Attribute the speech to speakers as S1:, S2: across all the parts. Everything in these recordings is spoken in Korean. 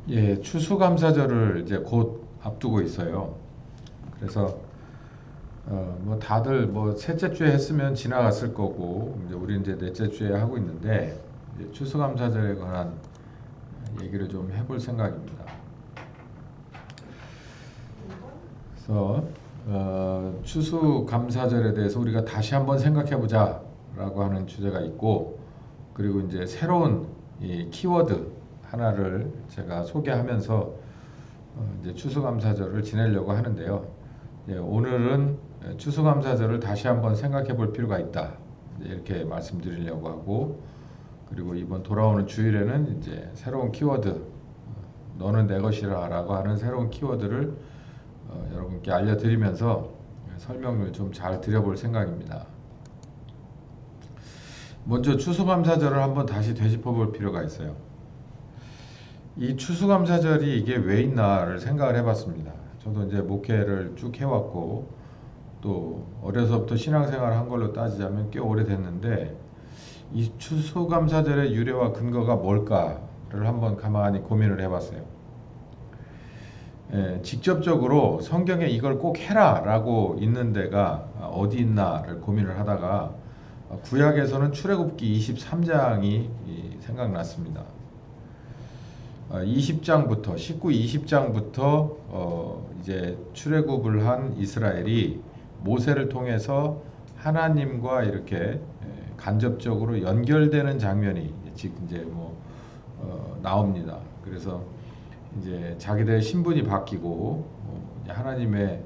S1: 예, 추수감사절을 이제 곧 앞두고 있어요. 그래서 뭐 다들 뭐 셋째 주에 했으면 지나갔을 거고 이제 우리 이제 넷째 주에 하고 있는데 이제 추수감사절에 관한 얘기를 좀 해볼 생각입니다. 그래서 추수감사절에 대해서 우리가 다시 한번 생각해보자라고 하는 주제가 있고, 그리고 이제 새로운 이 키워드 하나를 제가 소개하면서 이제 추수감사절을 지내려고 하는데요. 예, 오늘은 추수감사절을 다시 한번 생각해 볼 필요가 있다, 이렇게 말씀드리려고 하고, 그리고 이번 돌아오는 주일에는 이제 새로운 키워드, 너는 내 것이라라고 하는 새로운 키워드를 여러분께 알려드리면서 설명을 좀 잘 드려볼 생각입니다. 먼저 추수감사절을 한번 다시 되짚어 볼 필요가 있어요. 이 추수감사절이 이게 왜 있나를 생각을 해봤습니다. 저도 이제 목회를 쭉 해왔고, 또 어려서부터 신앙생활을 한 걸로 따지자면 꽤 오래됐는데, 이 추수감사절의 유래와 근거가 뭘까를 한번 가만히 고민을 해봤어요. 직접적으로 성경에 이걸 꼭 해라 라고 있는 데가 어디 있나를 고민을 하다가 구약에서는 출애굽기 23장이 생각났습니다. 20장부터 19, 20장부터 이제 출애굽을 한 이스라엘이 모세를 통해서 하나님과 이렇게 간접적으로 연결되는 장면이 이제 뭐 나옵니다. 그래서 이제 자기들의 신분이 바뀌고 하나님의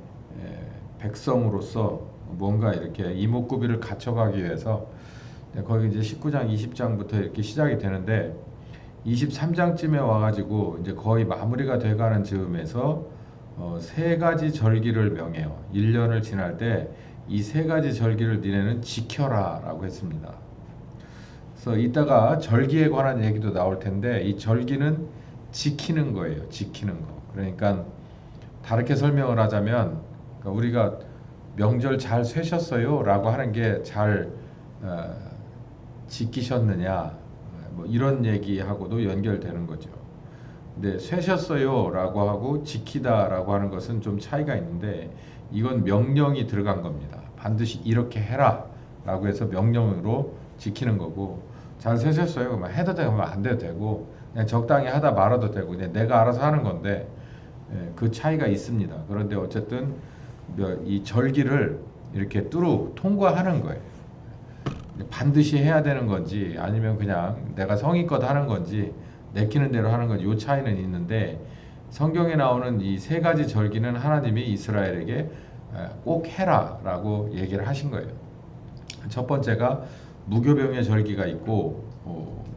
S1: 백성으로서 뭔가 이렇게 이목구비를 갖춰가기 위해서 거기 이제 19장, 20장부터 이렇게 시작이 되는데 23장쯤에 와가지고 이제 거의 마무리가 돼가는 즈음에서 세 가지 절기를 명해요. 1년을 지날 때 이 세 가지 절기를 니네는 지켜라라고 했습니다. 그래서 이따가 절기에 관한 얘기도 나올 텐데 이 절기는 지키는 거예요. 지키는 거. 그러니까 다르게 설명을 하자면, 그러니까 우리가 명절 잘 쇠셨어요 라고 하는 게 잘 지키셨느냐, 뭐 이런 얘기하고도 연결되는 거죠. 근데 쇠셨어요 라고 하고 지키다 라고 하는 것은 좀 차이가 있는데, 이건 명령이 들어간 겁니다. 반드시 이렇게 해라 라고 해서 명령으로 지키는 거고, 잘 쇠셨어요 그러면 해도 되고 안 돼도 되고 그냥 적당히 하다 말아도 되고 그냥 내가 알아서 하는 건데, 그 차이가 있습니다. 그런데 어쨌든 이 절기를 이렇게 뚜루 통과하는 거예요. 반드시 해야 되는 건지 아니면 그냥 내가 성의껏 하는 건지 내키는 대로 하는 건지 이 차이는 있는데, 성경에 나오는 이 세 가지 절기는 하나님이 이스라엘에게 꼭 해라 라고 얘기를 하신 거예요. 첫 번째가 무교병의 절기가 있고,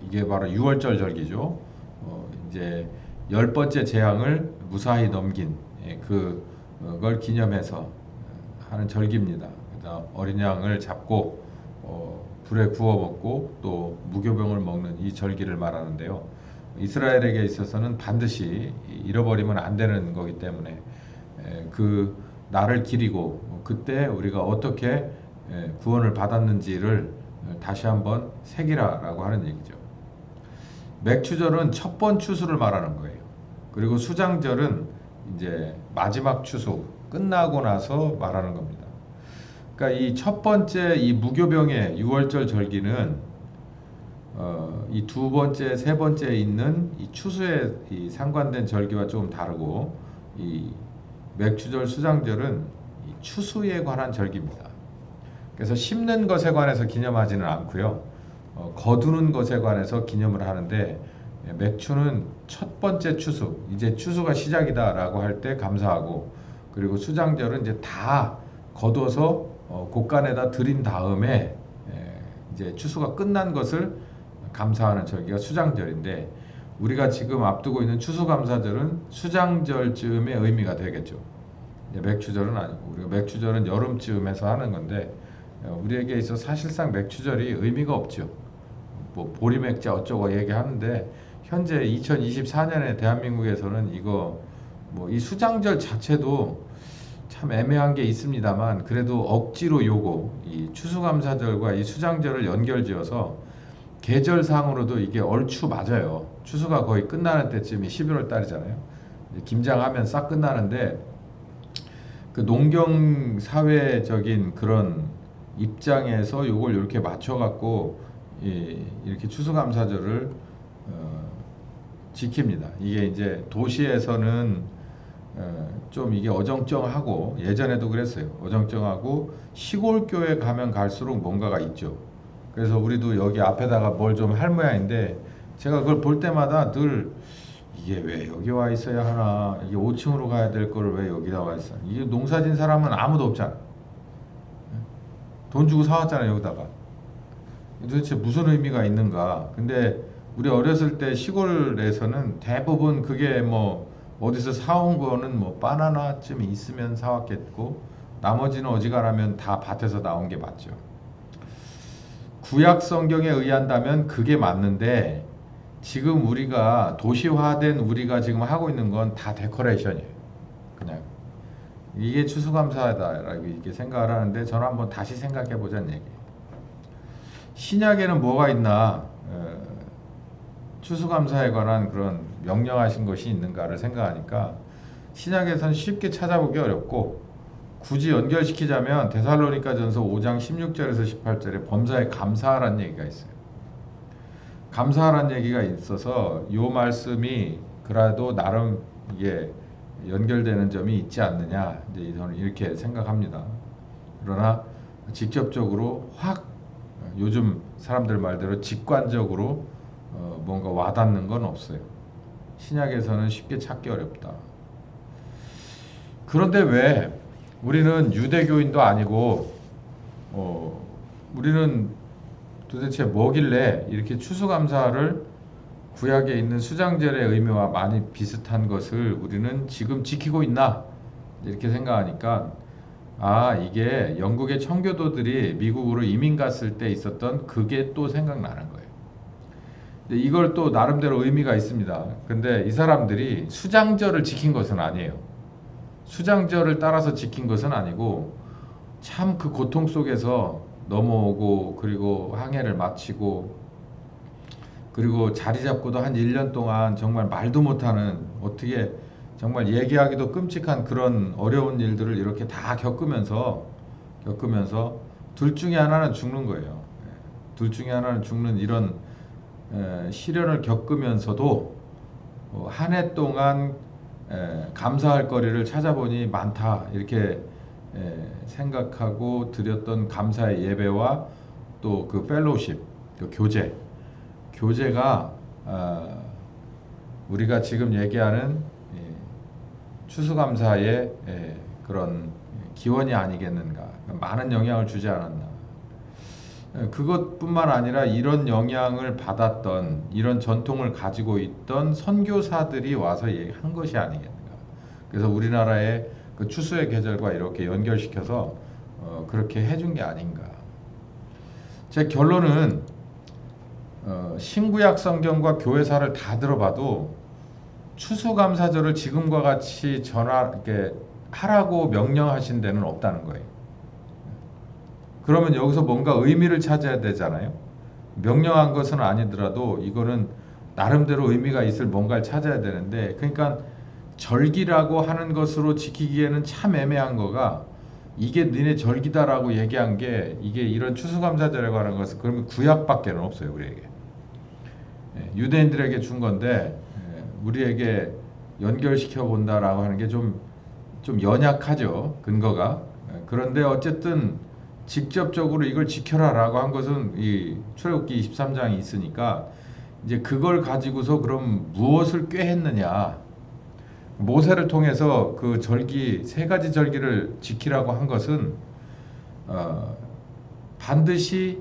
S1: 이게 바로 유월절 절기죠. 이제 10번째 재앙을 무사히 넘긴 그걸 기념해서 하는 절기입니다. 그래서 어린 양을 잡고 불에 구워 먹고 또 무교병을 먹는 이 절기를 말하는데요. 이스라엘에게 있어서는 반드시 잃어버리면 안 되는 거기 때문에 그 날을 기리고 그때 우리가 어떻게 구원을 받았는지를 다시 한번 새기라라고 하는 얘기죠. 맥추절은 첫 번 추수를 말하는 거예요. 그리고 수장절은 이제 마지막 추수 끝나고 나서 말하는 겁니다. 그러니까 이 첫 번째 이 무교병의 유월절 절기는 이 두 번째, 세 번째 있는 이 추수에 이 상관된 절기와 조금 다르고, 이 맥추절, 수장절은 이 추수에 관한 절기입니다. 그래서 심는 것에 관해서 기념하지는 않고요. 거두는 것에 관해서 기념을 하는데, 맥추는 첫 번째 추수, 이제 추수가 시작이다라고 할 때 감사하고, 그리고 수장절은 이제 다 거둬서 곳간에다 들인 다음에 이제 추수가 끝난 것을 감사하는 절기가 수장절인데, 우리가 지금 앞두고 있는 추수감사절은 수장절쯤의 의미가 되겠죠. 맥추절은 아니고, 우리가 맥추절은 여름쯤에서 하는 건데 우리에게 있어 사실상 맥추절이 의미가 없죠. 뭐 보리맥자 어쩌고 얘기하는데 현재 2024년에 대한민국에서는 이거 뭐 이 수장절 자체도 참 애매한 게 있습니다만, 그래도 억지로 요거 이 추수감사절과 이 수장절을 연결지어서 계절상으로도 이게 얼추 맞아요. 추수가 거의 끝나는 때쯤이 11월 달이잖아요. 김장하면 싹 끝나는데 그 농경 사회적인 그런 입장에서 요걸 이렇게 맞춰 갖고 이렇게 추수감사절을 지킵니다. 이게 이제 도시에서는 좀 이게 어정쩡하고 예전에도 그랬어요. 어정쩡하고 시골 교회 가면 갈수록 뭔가가 있죠. 그래서 우리도 여기 앞에다가 뭘 좀 할 모양인데 제가 그걸 볼 때마다 늘 이게 왜 여기 와 있어야 하나, 이게 5층으로 가야 될 거를 왜 여기다 와 있어. 이게 농사진 사람은 아무도 없잖아. 돈 주고 사왔잖아 여기다가. 도대체 무슨 의미가 있는가. 근데 우리 어렸을 때 시골에서는 대부분 그게 뭐 어디서 사온 거는 뭐 바나나쯤 있으면 사왔겠고 나머지는 어지간하면 다 밭에서 나온 게 맞죠. 구약 성경에 의한다면 그게 맞는데 지금 우리가 도시화된 우리가 지금 하고 있는 건 다 데코레이션이에요. 그냥 이게 추수감사다라고 이렇게 생각을 하는데 저는 한번 다시 생각해 보자는 얘기예요. 신약에는 뭐가 있나? 추수감사에 관한 그런 명령하신 것이 있는가를 생각하니까 신약에서는 쉽게 찾아보기 어렵고 굳이 연결시키자면 데살로니가전서 5장 16절에서 18절에 범사에 감사하라는 얘기가 있어요. 감사하라는 얘기가 있어서 이 말씀이 그래도 나름 이게 연결되는 점이 있지 않느냐 이제 저는 이렇게 생각합니다. 그러나 직접적으로 확 요즘 사람들 말대로 직관적으로 뭔가 와닿는 건 없어요. 신약에서는 쉽게 찾기 어렵다. 그런데 왜 우리는 유대교인도 아니고 우리는 도대체 뭐길래 이렇게 추수감사를 구약에 있는 수장절의 의미와 많이 비슷한 것을 우리는 지금 지키고 있나 이렇게 생각하니까 이게 영국의 청교도들이 미국으로 이민 갔을 때 있었던 그게 또 생각나는 거예요. 이걸 또 나름대로 의미가 있습니다. 근데 이 사람들이 수장절을 지킨 것은 아니에요. 수장절을 따라서 지킨 것은 아니고 참 그 고통 속에서 넘어오고 그리고 항해를 마치고 그리고 자리 잡고도 한 1년 동안 정말 말도 못하는 어떻게 정말 얘기하기도 끔찍한 그런 어려운 일들을 이렇게 다 겪으면서 둘 중에 하나는 죽는 거예요. 둘 중에 하나는 죽는 이런 시련을 겪으면서도 한 해 동안 감사할 거리를 찾아보니 많다 이렇게 생각하고 드렸던 감사의 예배와 또 그 펠로우십, 그 교제가 우리가 지금 얘기하는 추수감사의 그런 기원이 아니겠는가. 많은 영향을 주지 않았나. 그것뿐만 아니라 이런 영향을 받았던 이런 전통을 가지고 있던 선교사들이 와서 얘기한 것이 아니겠는가. 그래서 우리나라의 그 추수의 계절과 이렇게 연결시켜서 그렇게 해준 게 아닌가. 제 결론은 신구약 성경과 교회사를 다 들어봐도 추수감사절을 지금과 같이 이렇게 하라고 명령하신 데는 없다는 거예요. 그러면 여기서 뭔가 의미를 찾아야 되잖아요. 명령한 것은 아니더라도 이거는 나름대로 의미가 있을 뭔가를 찾아야 되는데, 그러니까 절기라고 하는 것으로 지키기에는 참 애매한 거가, 이게 너네 절기다라고 얘기한 게 이게 이런 추수감사절에 관한 것은 그러면 구약밖에는 없어요. 우리에게 유대인들에게 준 건데 우리에게 연결시켜 본다라고 하는 게 좀 연약하죠, 근거가. 그런데 어쨌든 직접적으로 이걸 지켜라라고 한 것은 이 출애굽기 23장이 있으니까 이제 그걸 가지고서 그럼 무엇을 꾀했느냐. 모세를 통해서 그 절기, 3가지 절기를 지키라고 한 것은 반드시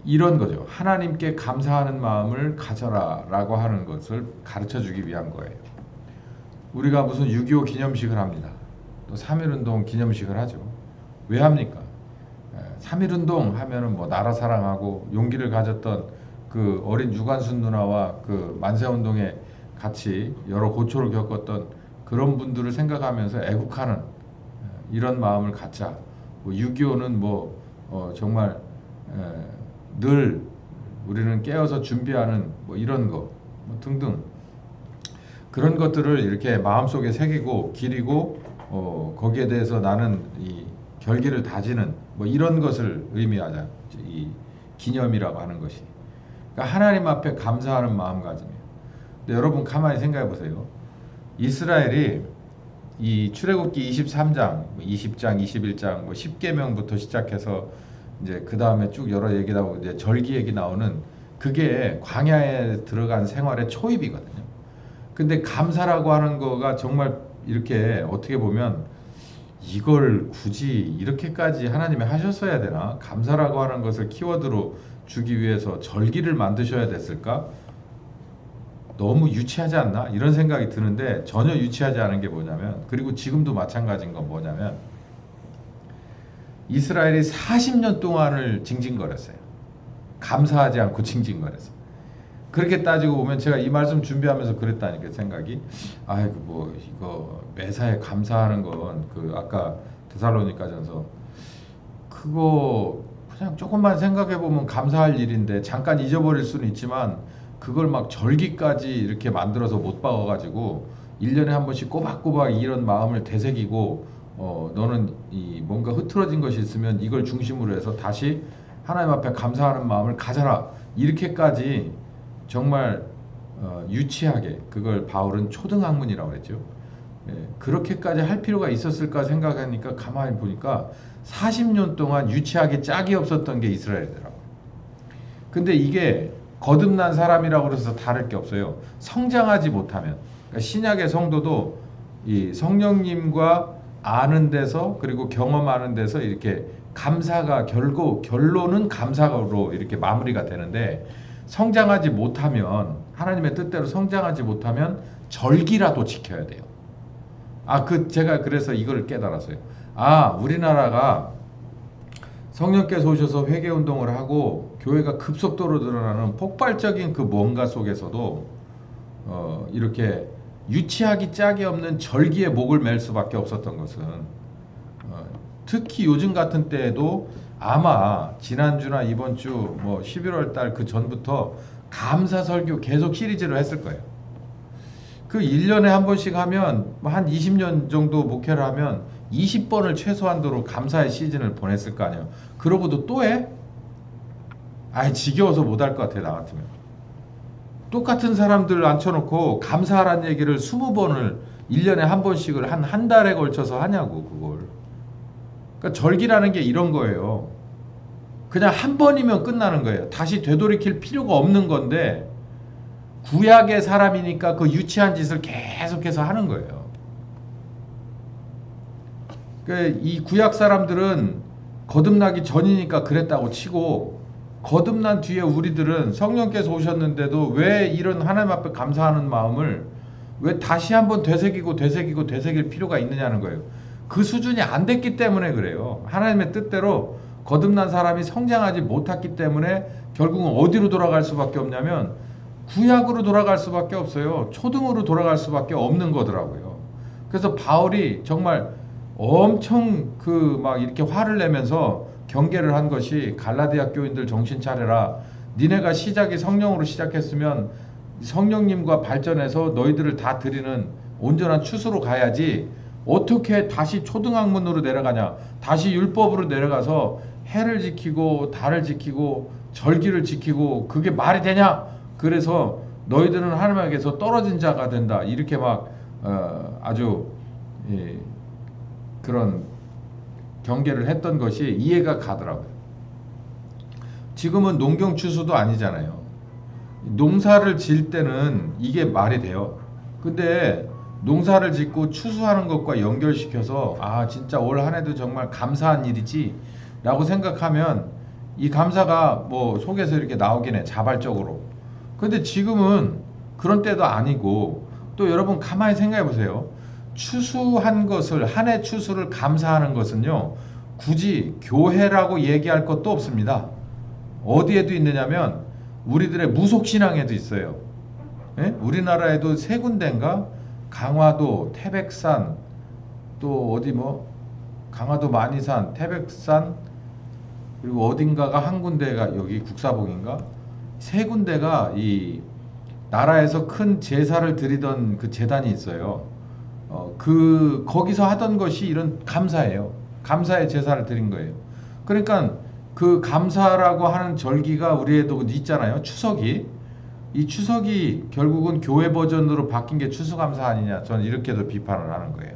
S1: 이런 거죠. 하나님께 감사하는 마음을 가져라 라고 하는 것을 가르쳐 주기 위한 거예요. 우리가 무슨 6.25 기념식을 합니다. 또 3.1운동 기념식을 하죠. 왜 합니까? 3.1운동 하면은 뭐 나라 사랑하고 용기를 가졌던 그 어린 유관순 누나와 그 만세운동에 같이 여러 고초를 겪었던 그런 분들을 생각하면서 애국하는 이런 마음을 갖자. 6.25는 뭐 정말 늘 우리는 깨어서 준비하는 뭐 이런 거 뭐 등등 그런 것들을 이렇게 마음속에 새기고 기리고 거기에 대해서 나는 이 결기를 다지는 뭐 이런 것을 의미하자. 이 기념이라고 하는 것이. 그러니까 하나님 앞에 감사하는 마음가짐이에요. 근데 여러분 가만히 생각해 보세요. 이스라엘이 이 출애굽기 23장, 20장, 21장, 뭐 10계명부터 시작해서 이제 그 다음에 쭉 여러 얘기 나오고 이제 절기 얘기 나오는 그게 광야에 들어간 생활의 초입이거든요. 근데 감사라고 하는 거가 정말 이렇게 어떻게 보면 이걸 굳이 이렇게까지 하나님이 하셨어야 되나? 감사라고 하는 것을 키워드로 주기 위해서 절기를 만드셔야 됐을까? 너무 유치하지 않나? 이런 생각이 드는데 전혀 유치하지 않은 게 뭐냐면, 그리고 지금도 마찬가지인 건 뭐냐면 이스라엘이 40년 동안을 징징거렸어요. 감사하지 않고 징징거렸어요. 그렇게 따지고 보면 제가 이 말씀 준비하면서 그랬다니까 생각이, 아이고 뭐 이거 매사에 감사하는 건 그 아까 데살로니가전서 그거 그냥 조금만 생각해 보면 감사할 일인데 잠깐 잊어버릴 수는 있지만 그걸 막 절기까지 이렇게 만들어서 못 박아가지고 1년에 한 번씩 꼬박꼬박 이런 마음을 되새기고 너는 이 뭔가 흐트러진 것이 있으면 이걸 중심으로 해서 다시 하나님 앞에 감사하는 마음을 가져라. 이렇게까지 정말 유치하게, 그걸 바울은 초등학문이라고 그랬죠. 예, 그렇게까지 할 필요가 있었을까 생각하니까 가만히 보니까 40년 동안 유치하게 짝이 없었던 게 이스라엘이더라고요. 근데 이게 거듭난 사람이라고 해서 다를 게 없어요. 성장하지 못하면, 그러니까 신약의 성도도 이 성령님과 아는 데서 그리고 경험하는 데서 이렇게 감사가 결론은 감사로 이렇게 마무리가 되는데, 성장하지 못하면, 하나님의 뜻대로 성장하지 못하면 절기라도 지켜야 돼요. 제가 그래서 이걸 깨달았어요. 우리나라가 성령께서 오셔서 회개 운동을 하고 교회가 급속도로 늘어나는 폭발적인 그 뭔가 속에서도 이렇게 유치하기 짝이 없는 절기에 목을 맬 수밖에 없었던 것은 특히 요즘 같은 때에도 아마 지난주나 이번 주 뭐 11월 달 그 전부터 감사 설교 계속 시리즈로 했을 거예요. 그 1년에 한 번씩 하면 한 20년 정도 목회를 하면 20번을 최소한도로 감사의 시즌을 보냈을 거 아니에요. 그러고도 또 해? 지겨워서 못 할 것 같아, 나 같으면. 똑같은 사람들 앉혀놓고 감사하라는 얘기를 20번을 1년에 한 번씩을 한 달에 걸쳐서 하냐고, 그걸. 그러니까 절기라는 게 이런 거예요. 그냥 한 번이면 끝나는 거예요. 다시 되돌이킬 필요가 없는 건데 구약의 사람이니까 그 유치한 짓을 계속해서 하는 거예요. 그러니까 이 구약 사람들은 거듭나기 전이니까 그랬다고 치고, 거듭난 뒤에 우리들은 성령께서 오셨는데도 왜 이런 하나님 앞에 감사하는 마음을 왜 다시 한번 되새길 필요가 있느냐는 거예요. 그 수준이 안 됐기 때문에 그래요. 하나님의 뜻대로 거듭난 사람이 성장하지 못했기 때문에 결국은 어디로 돌아갈 수밖에 없냐면 구약으로 돌아갈 수밖에 없어요. 초등으로 돌아갈 수밖에 없는 거더라고요. 그래서 바울이 정말 엄청 막 이렇게 화를 내면서 경계를 한 것이, 갈라디아 교인들 정신 차려라. 니네가 시작이 성령으로 시작했으면 성령님과 발전해서 너희들을 다 드리는 온전한 추수로 가야지 어떻게 다시 초등학문으로 내려가냐. 다시 율법으로 내려가서 해를 지키고 달을 지키고 절기를 지키고 그게 말이 되냐. 그래서 너희들은 하나님에게서 떨어진 자가 된다. 이렇게 막 아주 그런 경계를 했던 것이 이해가 가더라고요. 지금은 농경 추수도 아니잖아요. 농사를 지을 때는 이게 말이 돼요. 근데 농사를 짓고 추수하는 것과 연결시켜서 진짜 올 한 해도 정말 감사한 일이지 라고 생각하면 이 감사가 뭐 속에서 이렇게 나오긴 해, 자발적으로. 근데 지금은 그런 때도 아니고, 또 여러분 가만히 생각해 보세요. 추수한 것을, 한 해 추수를 감사하는 것은요, 굳이 교회라고 얘기할 것도 없습니다. 어디에도 있느냐면 우리들의 무속신앙에도 있어요. 예? 우리나라에도 세 군데인가? 강화도, 태백산, 또 어디 강화도 만이산, 태백산, 그리고 어딘가가 한 군데가 여기 국사봉인가? 세 군데가 이 나라에서 큰 제사를 드리던 그 제단이 있어요. 거기서 하던 것이 이런 감사예요. 감사의 제사를 드린 거예요. 그러니까 그 감사라고 하는 절기가 우리에도 있잖아요. 추석이. 이 추석이 결국은 교회 버전으로 바뀐 게 추수감사 아니냐. 저는 이렇게도 비판을 하는 거예요.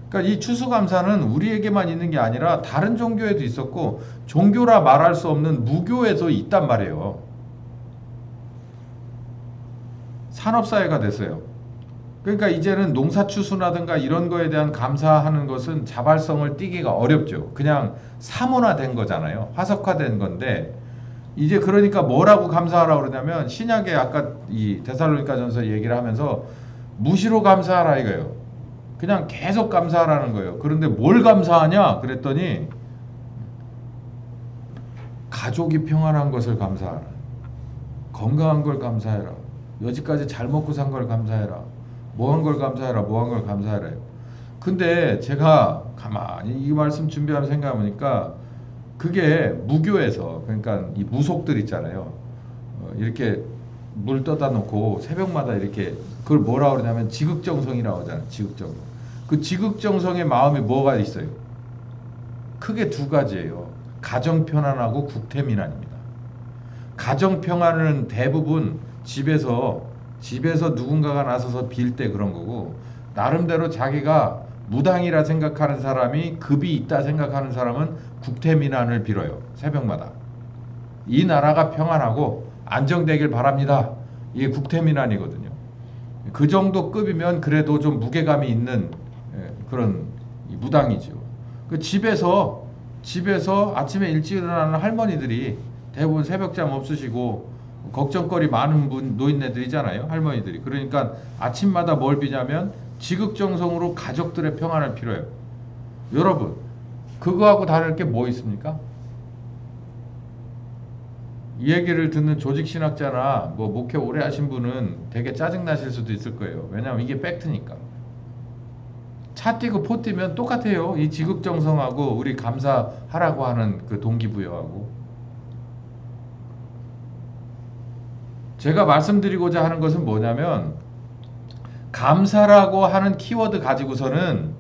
S1: 그러니까 이 추수감사는 우리에게만 있는 게 아니라 다른 종교에도 있었고 종교라 말할 수 없는 무교에도 있단 말이에요. 산업사회가 됐어요. 그러니까 이제는 농사추수라든가 이런 거에 대한 감사하는 것은 자발성을 띠기가 어렵죠. 그냥 사문화된 거잖아요. 화석화된 건데 이제 그러니까 뭐라고 감사하라고 그러냐면 신약에 아까 이 데살로니가전서 얘기를 하면서 무시로 감사하라 이거예요. 그냥 계속 감사하라는 거예요. 그런데 뭘 감사하냐 그랬더니 가족이 평안한 것을 감사하라. 건강한 걸 감사해라. 여지까지 잘 먹고 산 걸 감사해라. 뭐 한 걸 감사해라. 뭐 한 걸 감사해라. 근데 제가 가만히 이 말씀 준비하면서 생각해보니까 그게 무교에서 그러니까 이 무속들 있잖아요. 이렇게 물 떠다 놓고 새벽마다 이렇게 그걸 뭐라 그러냐면 지극정성이라고 하잖아요. 지극정성. 그 지극정성의 마음이 뭐가 있어요? 크게 두 가지예요. 가정편안하고 국태민안입니다. 가정평안은 대부분 집에서 누군가가 나서서 빌 때 그런 거고 나름대로 자기가 무당이라 생각하는 사람이 급이 있다 생각하는 사람은 국태민안을 빌어요. 새벽마다. 이 나라가 평안하고 안정되길 바랍니다. 이게 국태민안이거든요. 그 정도 급이면 그래도 좀 무게감이 있는 그런 무당이죠. 그 집에서 아침에 일찍 일어나는 할머니들이 대부분 새벽잠 없으시고 걱정거리 많은 노인네들이잖아요. 할머니들이. 그러니까 아침마다 뭘 비냐면 지극정성으로 가족들의 평안을 빌어요. 여러분 그거하고 다를 게 뭐 있습니까? 이 얘기를 듣는 조직신학자나 뭐 목회 오래 하신 분은 되게 짜증나실 수도 있을 거예요. 왜냐하면 이게 팩트니까. 차 띄고 포 뛰면 똑같아요. 이 지극정성하고 우리 감사하라고 하는 그 동기부여하고. 제가 말씀드리고자 하는 것은 뭐냐면 감사라고 하는 키워드 가지고서는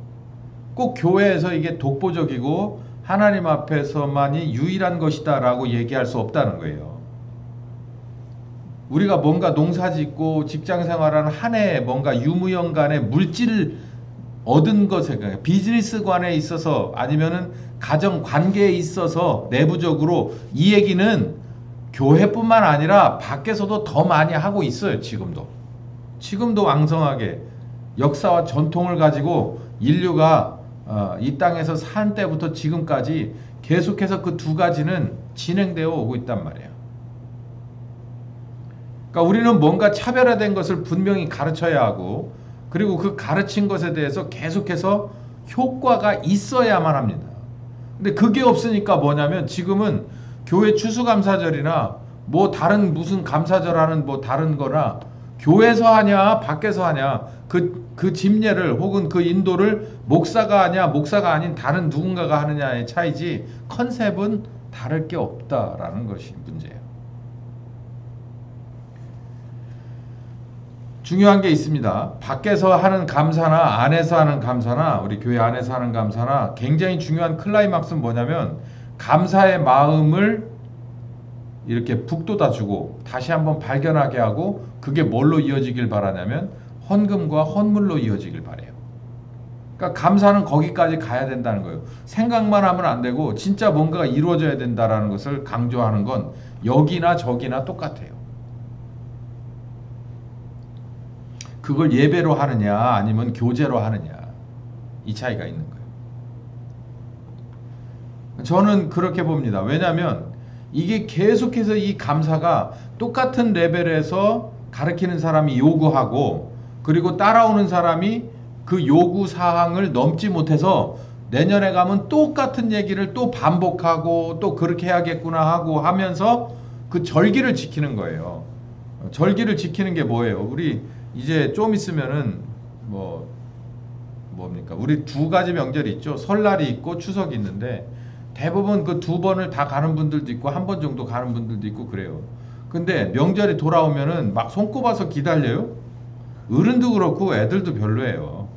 S1: 꼭 교회에서 이게 독보적이고 하나님 앞에서만이 유일한 것이다 라고 얘기할 수 없다는 거예요. 우리가 뭔가 농사짓고 직장생활하는 한 해에 뭔가 유무연간의 물질을 얻은 것에 비즈니스관에 있어서 아니면은 가정관계에 있어서 내부적으로 이 얘기는 교회뿐만 아니라 밖에서도 더 많이 하고 있어요. 지금도 왕성하게 역사와 전통을 가지고 인류가 이 땅에서 산 때부터 지금까지 계속해서 그 두 가지는 진행되어 오고 있단 말이에요. 그러니까 우리는 뭔가 차별화된 것을 분명히 가르쳐야 하고 그리고 그 가르친 것에 대해서 계속해서 효과가 있어야만 합니다. 근데 그게 없으니까 뭐냐면 지금은 교회 추수감사절이나 뭐 다른 무슨 감사절 하는 뭐 다른 거나 교회에서 하냐 밖에서 하냐 그 집례를 혹은 그 인도를 목사가 하냐 목사가 아닌 다른 누군가가 하느냐의 차이지 컨셉은 다를 게 없다라는 것이 문제예요. 중요한 게 있습니다. 밖에서 하는 감사나 안에서 하는 감사나 우리 교회 안에서 하는 감사나 굉장히 중요한 클라이막스는 뭐냐면 감사의 마음을 이렇게 북돋아주고 다시 한번 발견하게 하고 그게 뭘로 이어지길 바라냐면 헌금과 헌물로 이어지길 바래요. 그러니까 감사는 거기까지 가야 된다는 거예요. 생각만 하면 안 되고 진짜 뭔가가 이루어져야 된다는 것을 강조하는 건 여기나 저기나 똑같아요. 그걸 예배로 하느냐 아니면 교제로 하느냐 이 차이가 있는 거예요. 저는 그렇게 봅니다. 왜냐하면 이게 계속해서 이 감사가 똑같은 레벨에서 가르치는 사람이 요구하고 그리고 따라오는 사람이 그 요구 사항을 넘지 못해서 내년에 가면 똑같은 얘기를 또 반복하고 또 그렇게 해야겠구나 하고 하면서 그 절기를 지키는 거예요. 절기를 지키는 게 뭐예요? 우리 이제 좀 있으면은 뭡니까? 우리 두 가지 명절이 있죠. 설날이 있고 추석이 있는데 대부분 그 두 번을 다 가는 분들도 있고 한 번 정도 가는 분들도 있고 그래요. 근데 명절이 돌아오면은 막 손꼽아서 기다려요. 어른도 그렇고 애들도 별로예요.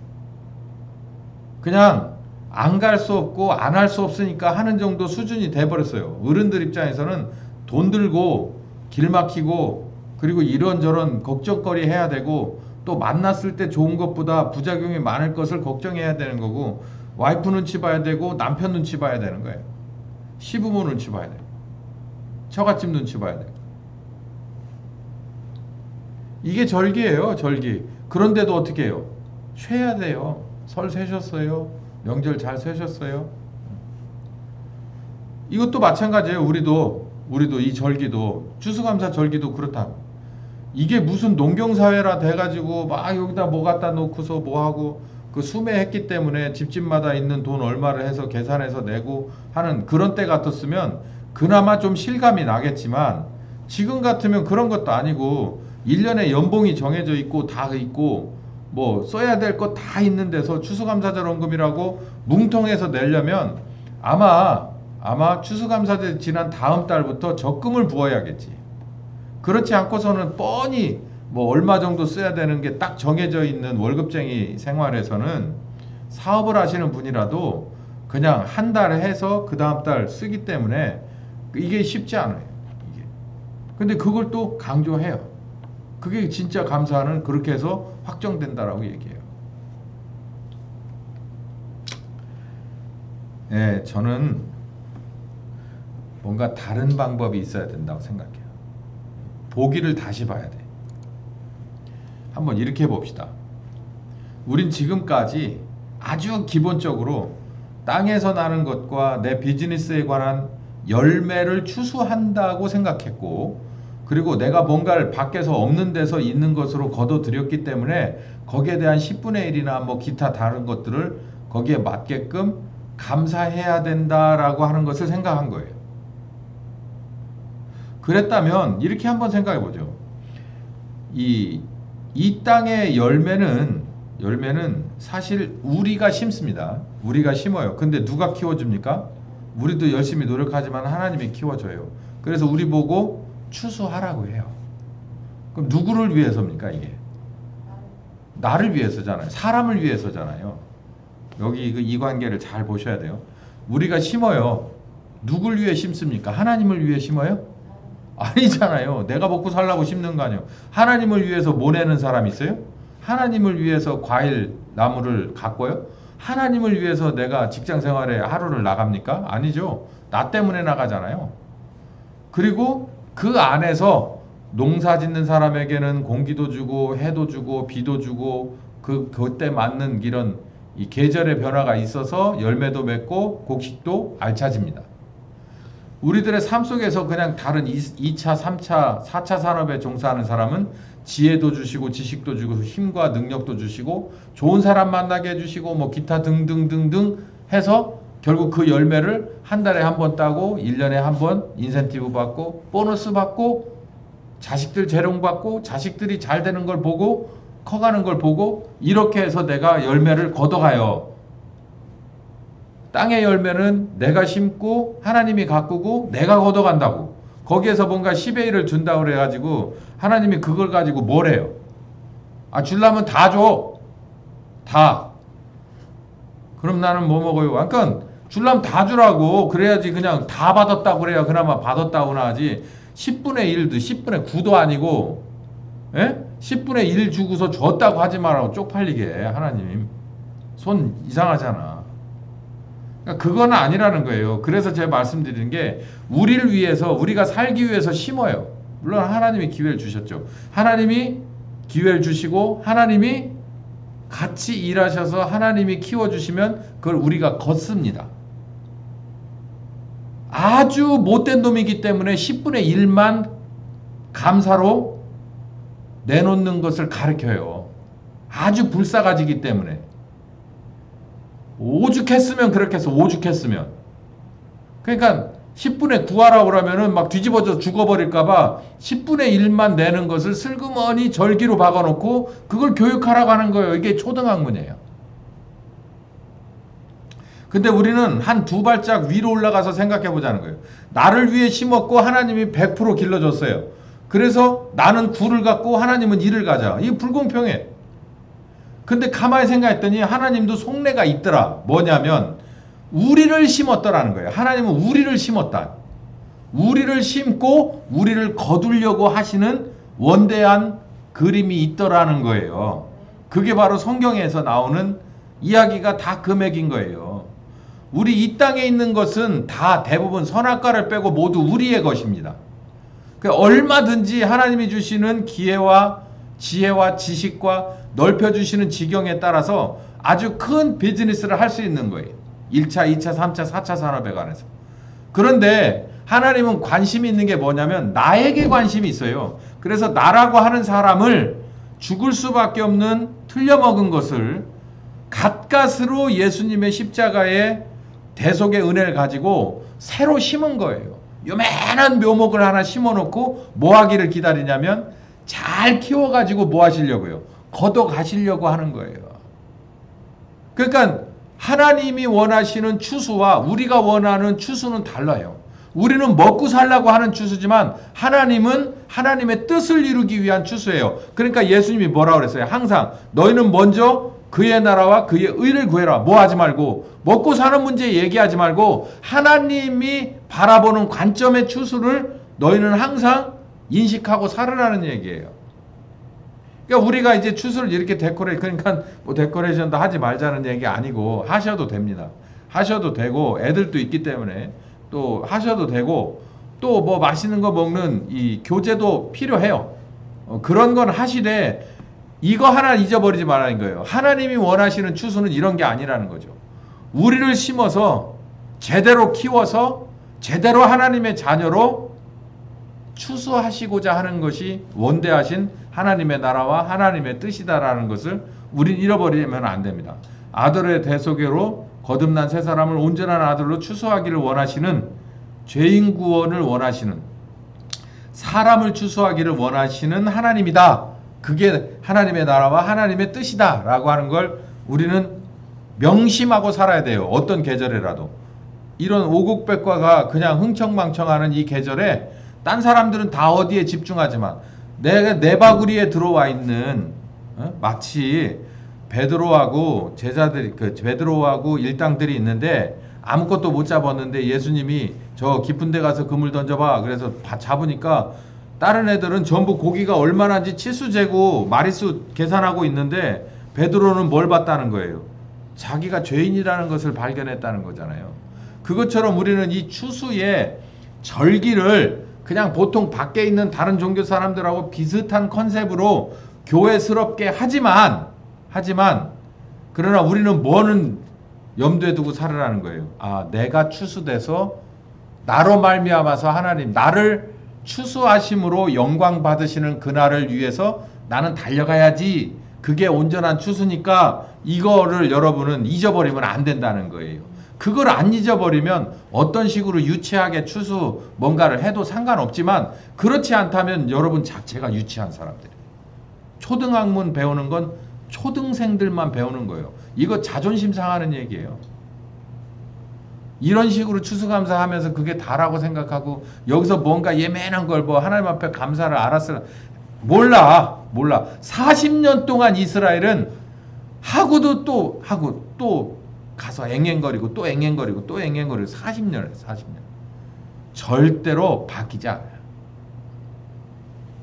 S1: 그냥 안 갈 수 없고 안 할 수 없으니까 하는 정도 수준이 돼버렸어요. 어른들 입장에서는 돈 들고 길 막히고 그리고 이런저런 걱정거리 해야 되고 또 만났을 때 좋은 것보다 부작용이 많을 것을 걱정해야 되는 거고 와이프 눈치 봐야 되고 남편 눈치 봐야 되는 거예요. 시부모 눈치 봐야 돼요. 처갓집 눈치 봐야 돼요. 이게 절기예요, 절기. 그런데도 어떻게 해요? 쉬어야 돼요. 설 세셨어요? 명절 잘 세셨어요? 이것도 마찬가지예요. 우리도 이 절기도 추수감사 절기도 그렇다. 이게 무슨 농경사회라 돼가지고 막 여기다 뭐 갖다 놓고서 뭐 하고 그 수매했기 때문에 집집마다 있는 돈 얼마를 해서 계산해서 내고 하는 그런 때 같았으면 그나마 좀 실감이 나겠지만 지금 같으면 그런 것도 아니고 1년에 연봉이 정해져 있고 다 있고 뭐 써야 될 거 다 있는 데서 추수감사절원금이라고 뭉텅해서 내려면 아마 추수감사절 지난 다음 달부터 적금을 부어야겠지. 그렇지 않고서는 뻔히 뭐 얼마 정도 써야 되는 게 딱 정해져 있는 월급쟁이 생활에서는 사업을 하시는 분이라도 그냥 한 달 해서 그 다음 달 쓰기 때문에 이게 쉽지 않아요. 이게. 근데 그걸 또 강조해요. 그게 진짜 감사는 그렇게 해서 확정된다라고 얘기해요. 네, 저는 뭔가 다른 방법이 있어야 된다고 생각해요. 보기를 다시 봐야 돼. 한번 이렇게 해봅시다. 우린 지금까지 아주 기본적으로 땅에서 나는 것과 내 비즈니스에 관한 열매를 추수한다고 생각했고 그리고 내가 뭔가를 밖에서 없는 데서 있는 것으로 거둬들였기 때문에 거기에 대한 10분의 1이나 뭐 기타 다른 것들을 거기에 맞게끔 감사해야 된다라고 하는 것을 생각한 거예요. 그랬다면 이렇게 한번 생각해 보죠. 이 땅의 열매는 사실 우리가 심습니다. 우리가 심어요. 근데 누가 키워줍니까? 우리도 열심히 노력하지만 하나님이 키워줘요. 그래서 우리 보고 추수하라고 해요. 그럼 누구를 위해서입니까 이게? 나를 위해서잖아요. 사람을 위해서잖아요. 여기 이 관계를 잘 보셔야 돼요. 우리가 심어요. 누굴 위해 심습니까? 하나님을 위해 심어요? 아니잖아요. 내가 먹고 살라고 심는 거 아니에요. 하나님을 위해서 모내는 사람 있어요? 하나님을 위해서 과일 나무를 가꿔요? 하나님을 위해서 내가 직장 생활에 하루를 나갑니까? 아니죠. 나 때문에 나가잖아요. 그리고 그 안에서 농사 짓는 사람에게는 공기도 주고 해도 주고 비도 주고 그때 맞는 이런 이 계절의 변화가 있어서 열매도 맺고 곡식도 알차집니다. 우리들의 삶 속에서 그냥 다른 2차, 3차, 4차 산업에 종사하는 사람은 지혜도 주시고 지식도 주고 힘과 능력도 주시고 좋은 사람 만나게 해주시고 뭐 기타 등등등등 해서 결국 그 열매를 한 달에 한 번 따고 1년에 한 번 인센티브 받고 보너스 받고 자식들 재롱 받고 자식들이 잘 되는 걸 보고 커가는 걸 보고 이렇게 해서 내가 열매를 걷어가요. 땅의 열매는 내가 심고 하나님이 가꾸고 내가 걷어간다고. 거기에서 뭔가 10의 1을 준다고 그래가지고 하나님이 그걸 가지고 뭘 해요? 아 주려면 다 줘. 다. 그럼 나는 뭐 먹어요? 그러니까 주려면 다 주라고. 그래야지 그냥 다 받았다고 그래야 그나마 받았다고나 하지. 10분의 1도 10분의 9도 아니고 10분의 1 주고서 줬다고 하지 말라고 쪽팔리게 하나님. 손 이상하잖아. 그러니까 그건 아니라는 거예요. 그래서 제가 말씀드리는 게 우리를 위해서 우리가 살기 위해서 심어요. 물론 하나님이 기회를 주셨죠. 하나님이 기회를 주시고 하나님이 같이 일하셔서 하나님이 키워주시면 그걸 우리가 걷습니다. 아주 못된 놈이기 때문에 10분의 1만 감사로 내놓는 것을 가르쳐요. 아주 불싸가지기 때문에. 오죽했으면 그렇게 해서 오죽했으면. 그러니까 10분의 9 하라고 그러면은 막 뒤집어져 죽어버릴까봐 10분의 1만 내는 것을 슬그머니 절기로 박아놓고 그걸 교육하라고 하는 거예요. 이게 초등학문이에요. 근데 우리는 한 두 발짝 위로 올라가서 생각해 보자는 거예요. 나를 위해 심었고 하나님이 100% 길러줬어요. 그래서 나는 굴을 갖고 하나님은 이를 가자. 이게 불공평해. 근데 가만히 생각했더니 하나님도 속내가 있더라. 뭐냐면 우리를 심었더라는 거예요. 하나님은 우리를 심었다. 우리를 심고 우리를 거두려고 하시는 원대한 그림이 있더라는 거예요. 그게 바로 성경에서 나오는 이야기가 다 그 맥인 거예요. 우리 이 땅에 있는 것은 다 대부분 선악과를 빼고 모두 우리의 것입니다. 얼마든지 하나님이 주시는 기회와 지혜와 지식과 넓혀주시는 지경에 따라서 아주 큰 비즈니스를 할 수 있는 거예요. 1차, 2차, 3차, 4차 산업에 관해서. 그런데 하나님은 관심이 있는 게 뭐냐면 나에게 관심이 있어요. 그래서 나라고 하는 사람을 죽을 수밖에 없는 틀려먹은 것을 갓갓으로 예수님의 십자가의 대속의 은혜를 가지고 새로 심은 거예요. 요만한 묘목을 하나 심어놓고 뭐 하기를 기다리냐면 잘 키워가지고 뭐 하시려고요? 걷어 가시려고 하는 거예요. 그러니까 하나님이 원하시는 추수와 우리가 원하는 추수는 달라요. 우리는 먹고 살라고 하는 추수지만 하나님은 하나님의 뜻을 이루기 위한 추수예요. 그러니까 예수님이 뭐라고 그랬어요? 항상 너희는 먼저 그의 나라와 그의 의를 구해라. 뭐 하지 말고 먹고 사는 문제 얘기하지 말고 하나님이 바라보는 관점의 추수를 너희는 항상 인식하고 살으라는 얘기예요. 그러니까 우리가 이제 추수를 이렇게 그러니까 뭐 데코레이션도 하지 말자는 얘기 아니고 하셔도 됩니다. 하셔도 되고 애들도 있기 때문에 또 하셔도 되고 또 뭐 맛있는 거 먹는 이 교제도 필요해요. 그런 건 하시되 이거 하나 잊어버리지 말라는 거예요. 하나님이 원하시는 추수는 이런 게 아니라는 거죠. 우리를 심어서 제대로 키워서 제대로 하나님의 자녀로 추수하시고자 하는 것이 원대하신 하나님의 나라와 하나님의 뜻이다라는 것을 우린 잃어버리면 안 됩니다. 아들의 대속으로 거듭난 새 사람을 온전한 아들로 추수하기를 원하시는, 죄인 구원을 원하시는, 사람을 추수하기를 원하시는 하나님이다. 그게 하나님의 나라와 하나님의 뜻이다 라고 하는 걸 우리는 명심하고 살아야 돼요. 어떤 계절이라도. 이런 오곡백과가 그냥 흥청망청하는 이 계절에 딴 사람들은 다 어디에 집중하지만 내 바구리에 들어와 있는 마치 베드로하고 제자들이 베드로하고 일당들이 있는데 아무것도 못 잡았는데 예수님이 저 깊은 데 가서 그물 던져봐. 그래서 잡으니까 다른 애들은 전부 고기가 얼마나인지 치수 재고 마리수 계산하고 있는데 베드로는 뭘 봤다는 거예요? 자기가 죄인이라는 것을 발견했다는 거잖아요. 그것처럼 우리는 이 추수의 절기를 그냥 보통 밖에 있는 다른 종교 사람들하고 비슷한 컨셉으로 교회스럽게 하지만 그러나 우리는 뭐는 염두에 두고 살으라는 거예요. 아, 내가 추수돼서 나로 말미암아서 하나님 나를 추수하심으로 영광 받으시는 그날을 위해서 나는 달려가야지. 그게 온전한 추수니까 이거를 여러분은 잊어버리면 안 된다는 거예요. 그걸 안 잊어버리면 어떤 식으로 유치하게 추수 뭔가를 해도 상관없지만 그렇지 않다면 여러분 자체가 유치한 사람들이에요. 초등학문 배우는 건 초등생들만 배우는 거예요. 이거 자존심 상하는 얘기예요. 이런 식으로 추수감사하면서 그게 다라고 생각하고 여기서 뭔가 예민한 걸 뭐 하나님 앞에 감사를 알았을 몰라. 40년 동안 이스라엘은 하고도 또 하고 또 가서 앵앵거리고 또 앵앵거리고 또 앵앵거리고 40년을 40년 절대로 바뀌지 않아요.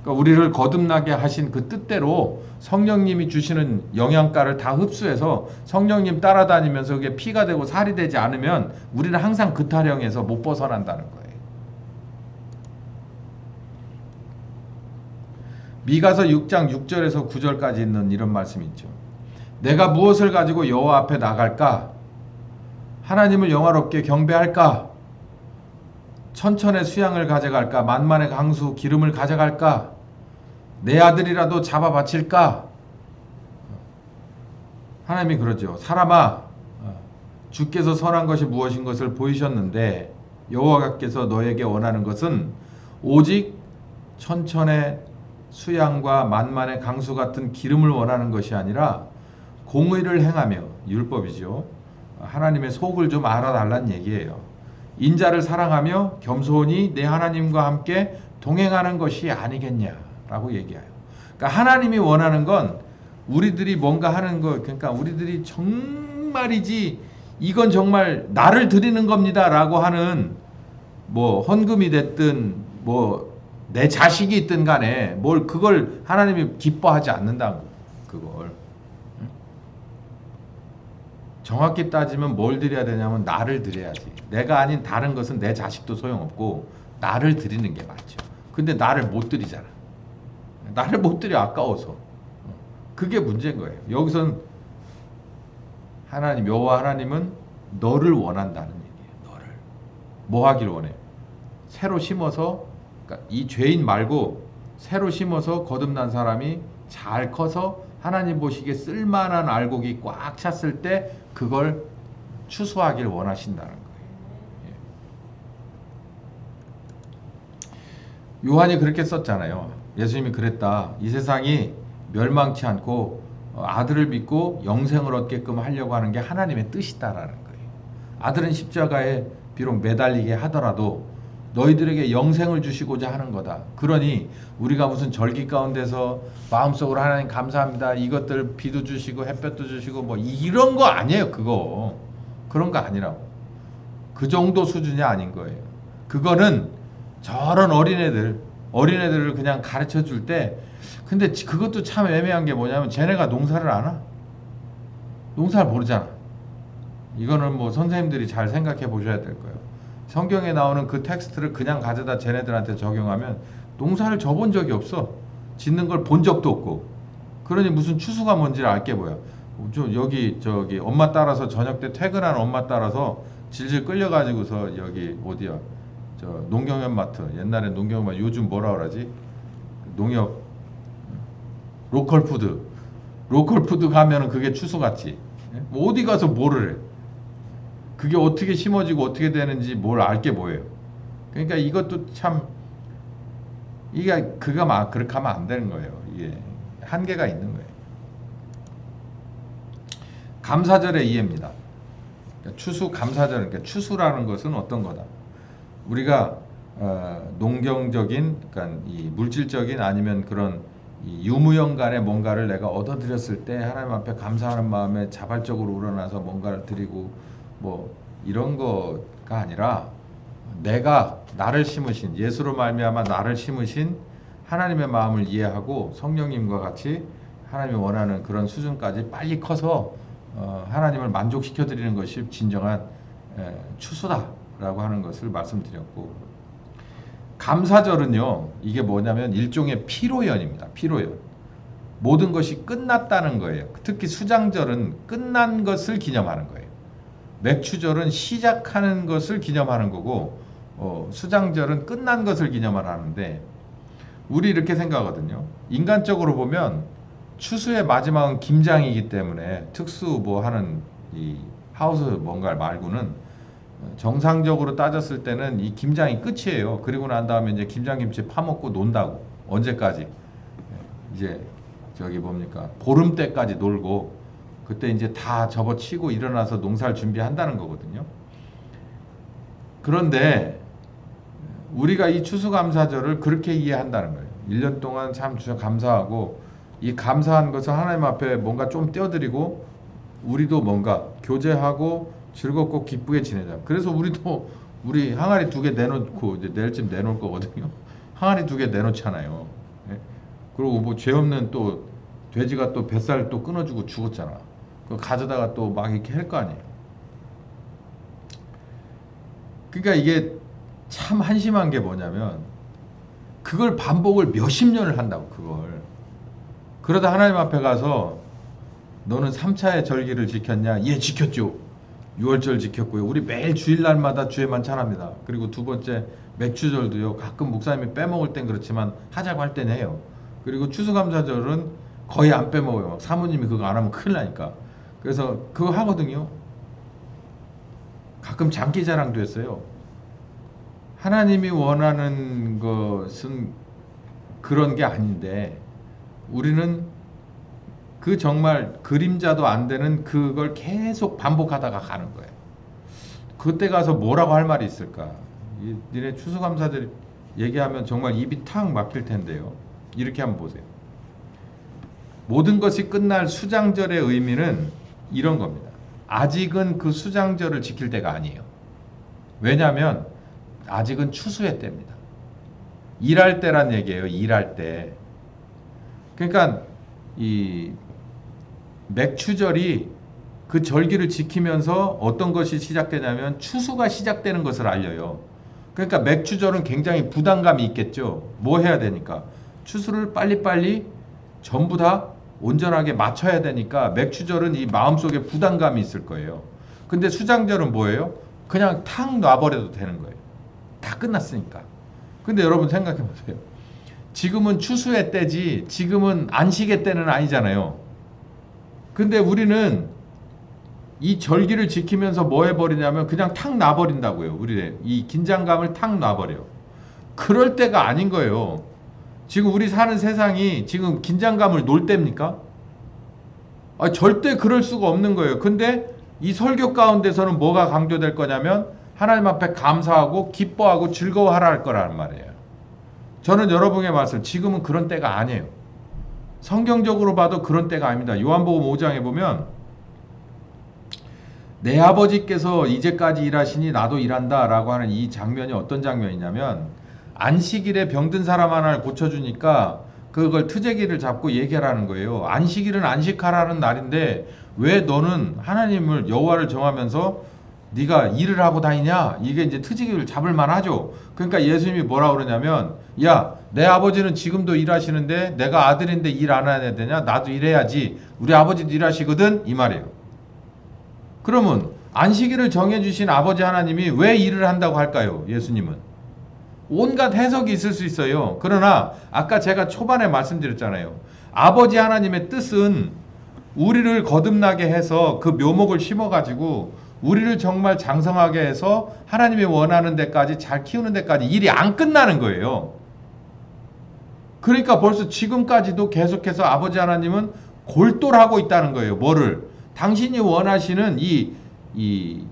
S1: 그러니까 우리를 거듭나게 하신 그 뜻대로 성령님이 주시는 영양가를 다 흡수해서 성령님 따라다니면서 그게 피가 되고 살이 되지 않으면 우리는 항상 그 타령에서 못 벗어난다는 거예요. 미가서 6장 6절에서 9절까지 있는 이런 말씀이 있죠. 내가 무엇을 가지고 여호와 앞에 나갈까? 하나님을 영화롭게 경배할까? 천천의 수양을 가져갈까? 만만의 강수 기름을 가져갈까? 내 아들이라도 잡아 바칠까? 하나님이 그러죠. 사람아, 주께서 선한 것이 무엇인 것을 보이셨는데 여호와께서 너에게 원하는 것은 오직 천천의 수양과 만만의 강수 같은 기름을 원하는 것이 아니라 공의를 행하며, 율법이죠. 하나님의 속을 좀 알아달라는 얘기예요. 인자를 사랑하며 겸손히 내 하나님과 함께 동행하는 것이 아니겠냐라고 얘기해요. 그러니까 하나님이 원하는 건 우리들이 뭔가 하는 거, 그러니까 우리들이 정말이지 이건 정말 나를 드리는 겁니다라고 하는 뭐 헌금이 됐든 뭐 내 자식이 있든 간에 뭘 그걸 하나님이 기뻐하지 않는다고. 그걸 정확히 따지면 뭘 드려야 되냐면 나를 드려야지. 내가 아닌 다른 것은 내 자식도 소용없고 나를 드리는 게 맞죠. 근데 나를 못 드리잖아. 나를 못 드려, 아까워서. 그게 문제인 거예요. 여기선 하나님, 여호와 하나님은 너를 원한다는 얘기예요. 너를. 뭐 하기를 원해? 새로 심어서, 그러니까 이 죄인 말고 새로 심어서 거듭난 사람이 잘 커서 하나님 보시기에 쓸만한 알곡이 꽉 찼을 때 그걸 추수하길 원하신다는 거예요. 예. 요한이 그렇게 썼잖아요. 예수님이 그랬다. 이 세상이 멸망치 않고 아들을 믿고 영생을 얻게끔 하려고 하는 게 하나님의 뜻이다라는 거예요. 아들은 십자가에 비록 매달리게 하더라도 너희들에게 영생을 주시고자 하는 거다. 그러니 우리가 무슨 절기 가운데서 마음속으로 하나님 감사합니다. 이것들 비도 주시고 햇볕도 주시고 뭐 이런 거 아니에요. 그거. 그런 거 아니라고. 그 정도 수준이 아닌 거예요. 그거는 저런 어린애들을 그냥 가르쳐 줄 때, 근데 그것도 참 애매한 게 뭐냐면 쟤네가 농사를 아나? 농사를 모르잖아. 이거는 뭐 선생님들이 잘 생각해 보셔야 될 거예요. 성경에 나오는 그 텍스트를 그냥 가져다 쟤네들한테 적용하면 농사를 져본 적이 없어. 짓는 걸 본 적도 없고. 그러니 무슨 추수가 뭔지를 알게 뭐야. 좀 여기 저기 엄마 따라서 저녁 때 퇴근한 엄마 따라서 질질 끌려가지고서 여기 어디야? 저 농경연 마트. 옛날에 농경연 마트, 요즘 뭐라 그러지? 농협 로컬푸드 가면은 그게 추수 같지. 뭐 어디 가서 뭐를 해. 그게 어떻게 심어지고 어떻게 되는지 뭘 알게 뭐예요. 그러니까 이것도 참 이게 그가 막 그렇게 하면 안 되는 거예요. 이게 한계가 있는 거예요. 감사절의 이해입니다. 그러니까 추수 감사절, 그러니까 추수라는 것은 어떤 거다. 우리가 농경적인, 그러니까 이 물질적인 아니면 그런 이 유무형 간의 뭔가를 내가 얻어들였을 때 하나님 앞에 감사하는 마음에 자발적으로 우러나서 뭔가를 드리고 뭐 이런 거가 아니라 내가 나를 심으신, 예수로 말미암아 나를 심으신 하나님의 마음을 이해하고 성령님과 같이 하나님이 원하는 그런 수준까지 빨리 커서 하나님을 만족시켜 드리는 것이 진정한 추수다라고 하는 것을 말씀드렸고, 감사절은요 이게 뭐냐면 일종의 피로연입니다. 피로연. 모든 것이 끝났다는 거예요. 특히 수장절은 끝난 것을 기념하는 거예요. 맥추절은 시작하는 것을 기념하는 거고 수장절은 끝난 것을 기념하는데, 우리 이렇게 생각하거든요. 인간적으로 보면 추수의 마지막은 김장이기 때문에 특수 뭐 하는 이 하우스 뭔가 말고는 정상적으로 따졌을 때는 이 김장이 끝이에요. 그리고 난 다음에 이제 김장김치 파먹고 논다고. 언제까지? 이제 저기 뭡니까? 보름 때까지 놀고 그때 이제 다 접어치고 일어나서 농사를 준비한다는 거거든요. 그런데 우리가 이 추수감사절을 그렇게 이해한다는 거예요. 1년 동안 참 감사하고 이 감사한 것을 하나님 앞에 뭔가 좀 떼어드리고 우리도 뭔가 교제하고 즐겁고 기쁘게 지내자. 그래서 우리도 우리 항아리 2개 내놓고 이제 내일쯤 내놓을 거거든요. 항아리 2개 내놓잖아요. 그리고 뭐 죄 없는 또 돼지가 또 뱃살 또 끊어주고 죽었잖아. 그 가져다가 또 막 이렇게 할 거 아니에요. 그러니까 이게 참 한심한 게 뭐냐면 그걸 반복을 몇십 년을 한다고. 그걸 그러다 하나님 앞에 가서 너는 3차의 절기를 지켰냐? 예, 지켰죠. 6월절 지켰고요. 우리 매일 주일날마다 주에만 찬합니다. 그리고 두 번째 맥추절도요. 가끔 목사님이 빼먹을 땐 그렇지만 하자고 할 땐 해요. 그리고 추수감사절은 거의 안 빼먹어요. 사모님이 그거 안 하면 큰일 나니까. 그래서 그거 하거든요. 가끔 장기자랑도 했어요. 하나님이 원하는 것은 그런 게 아닌데 우리는 그 정말 그림자도 안 되는 그걸 계속 반복하다가 가는 거예요. 그때 가서 뭐라고 할 말이 있을까? 니네 추수감사절이 얘기하면 정말 입이 탁 막힐 텐데요. 이렇게 한번 보세요. 모든 것이 끝날 수장절의 의미는 이런 겁니다. 아직은 그 수장절을 지킬 때가 아니에요. 왜냐하면 아직은 추수의 때입니다. 일할 때란 얘기예요. 일할 때. 그러니까 이 맥추절이 그 절기를 지키면서 어떤 것이 시작되냐면 추수가 시작되는 것을 알려요. 그러니까 맥추절은 굉장히 부담감이 있겠죠. 뭐 해야 되니까 추수를 빨리빨리 전부 다 온전하게 맞춰야 되니까 맥추절은 이 마음속에 부담감이 있을 거예요. 근데 수장절은 뭐예요? 그냥 탁 놔버려도 되는 거예요. 다 끝났으니까. 근데 여러분 생각해 보세요. 지금은 추수의 때지 지금은 안식의 때는 아니잖아요. 근데 우리는 이 절기를 지키면서 뭐 해버리냐면 그냥 탁 놔버린다고요. 우리 이 긴장감을 탁 놔버려. 그럴 때가 아닌 거예요. 지금 우리 사는 세상이 지금 긴장감을 놓을 때입니까? 절대 그럴 수가 없는 거예요. 근데 이 설교 가운데서는 뭐가 강조될 거냐면 하나님 앞에 감사하고 기뻐하고 즐거워하라 할 거라는 말이에요. 저는 여러분에게 말씀, 지금은 그런 때가 아니에요. 성경적으로 봐도 그런 때가 아닙니다. 요한복음 5장에 보면 내 아버지께서 이제까지 일하시니 나도 일한다 라고 하는 이 장면이 어떤 장면이냐면 안식일에 병든 사람 하나를 고쳐주니까 그걸 트재기를 잡고 얘기하라는 거예요. 안식일은 안식하라는 날인데 왜 너는 하나님을 여호와를 정하면서 네가 일을 하고 다니냐? 이게 이제 트재기를 잡을 만하죠. 그러니까 예수님이 뭐라 그러냐면 야, 내 아버지는 지금도 일하시는데 내가 아들인데 일 안 해야 되냐? 나도 일해야지. 우리 아버지도 일하시거든? 이 말이에요. 그러면 안식일을 정해주신 아버지 하나님이 왜 일을 한다고 할까요? 예수님은. 온갖 해석이 있을 수 있어요. 그러나 아까 제가 초반에 말씀드렸잖아요. 아버지 하나님의 뜻은 우리를 거듭나게 해서 그 묘목을 심어가지고 우리를 정말 장성하게 해서 하나님이 원하는 데까지 잘 키우는 데까지 일이 안 끝나는 거예요. 그러니까 벌써 지금까지도 계속해서 아버지 하나님은 골똘하고 있다는 거예요. 뭐를? 당신이 원하시는 이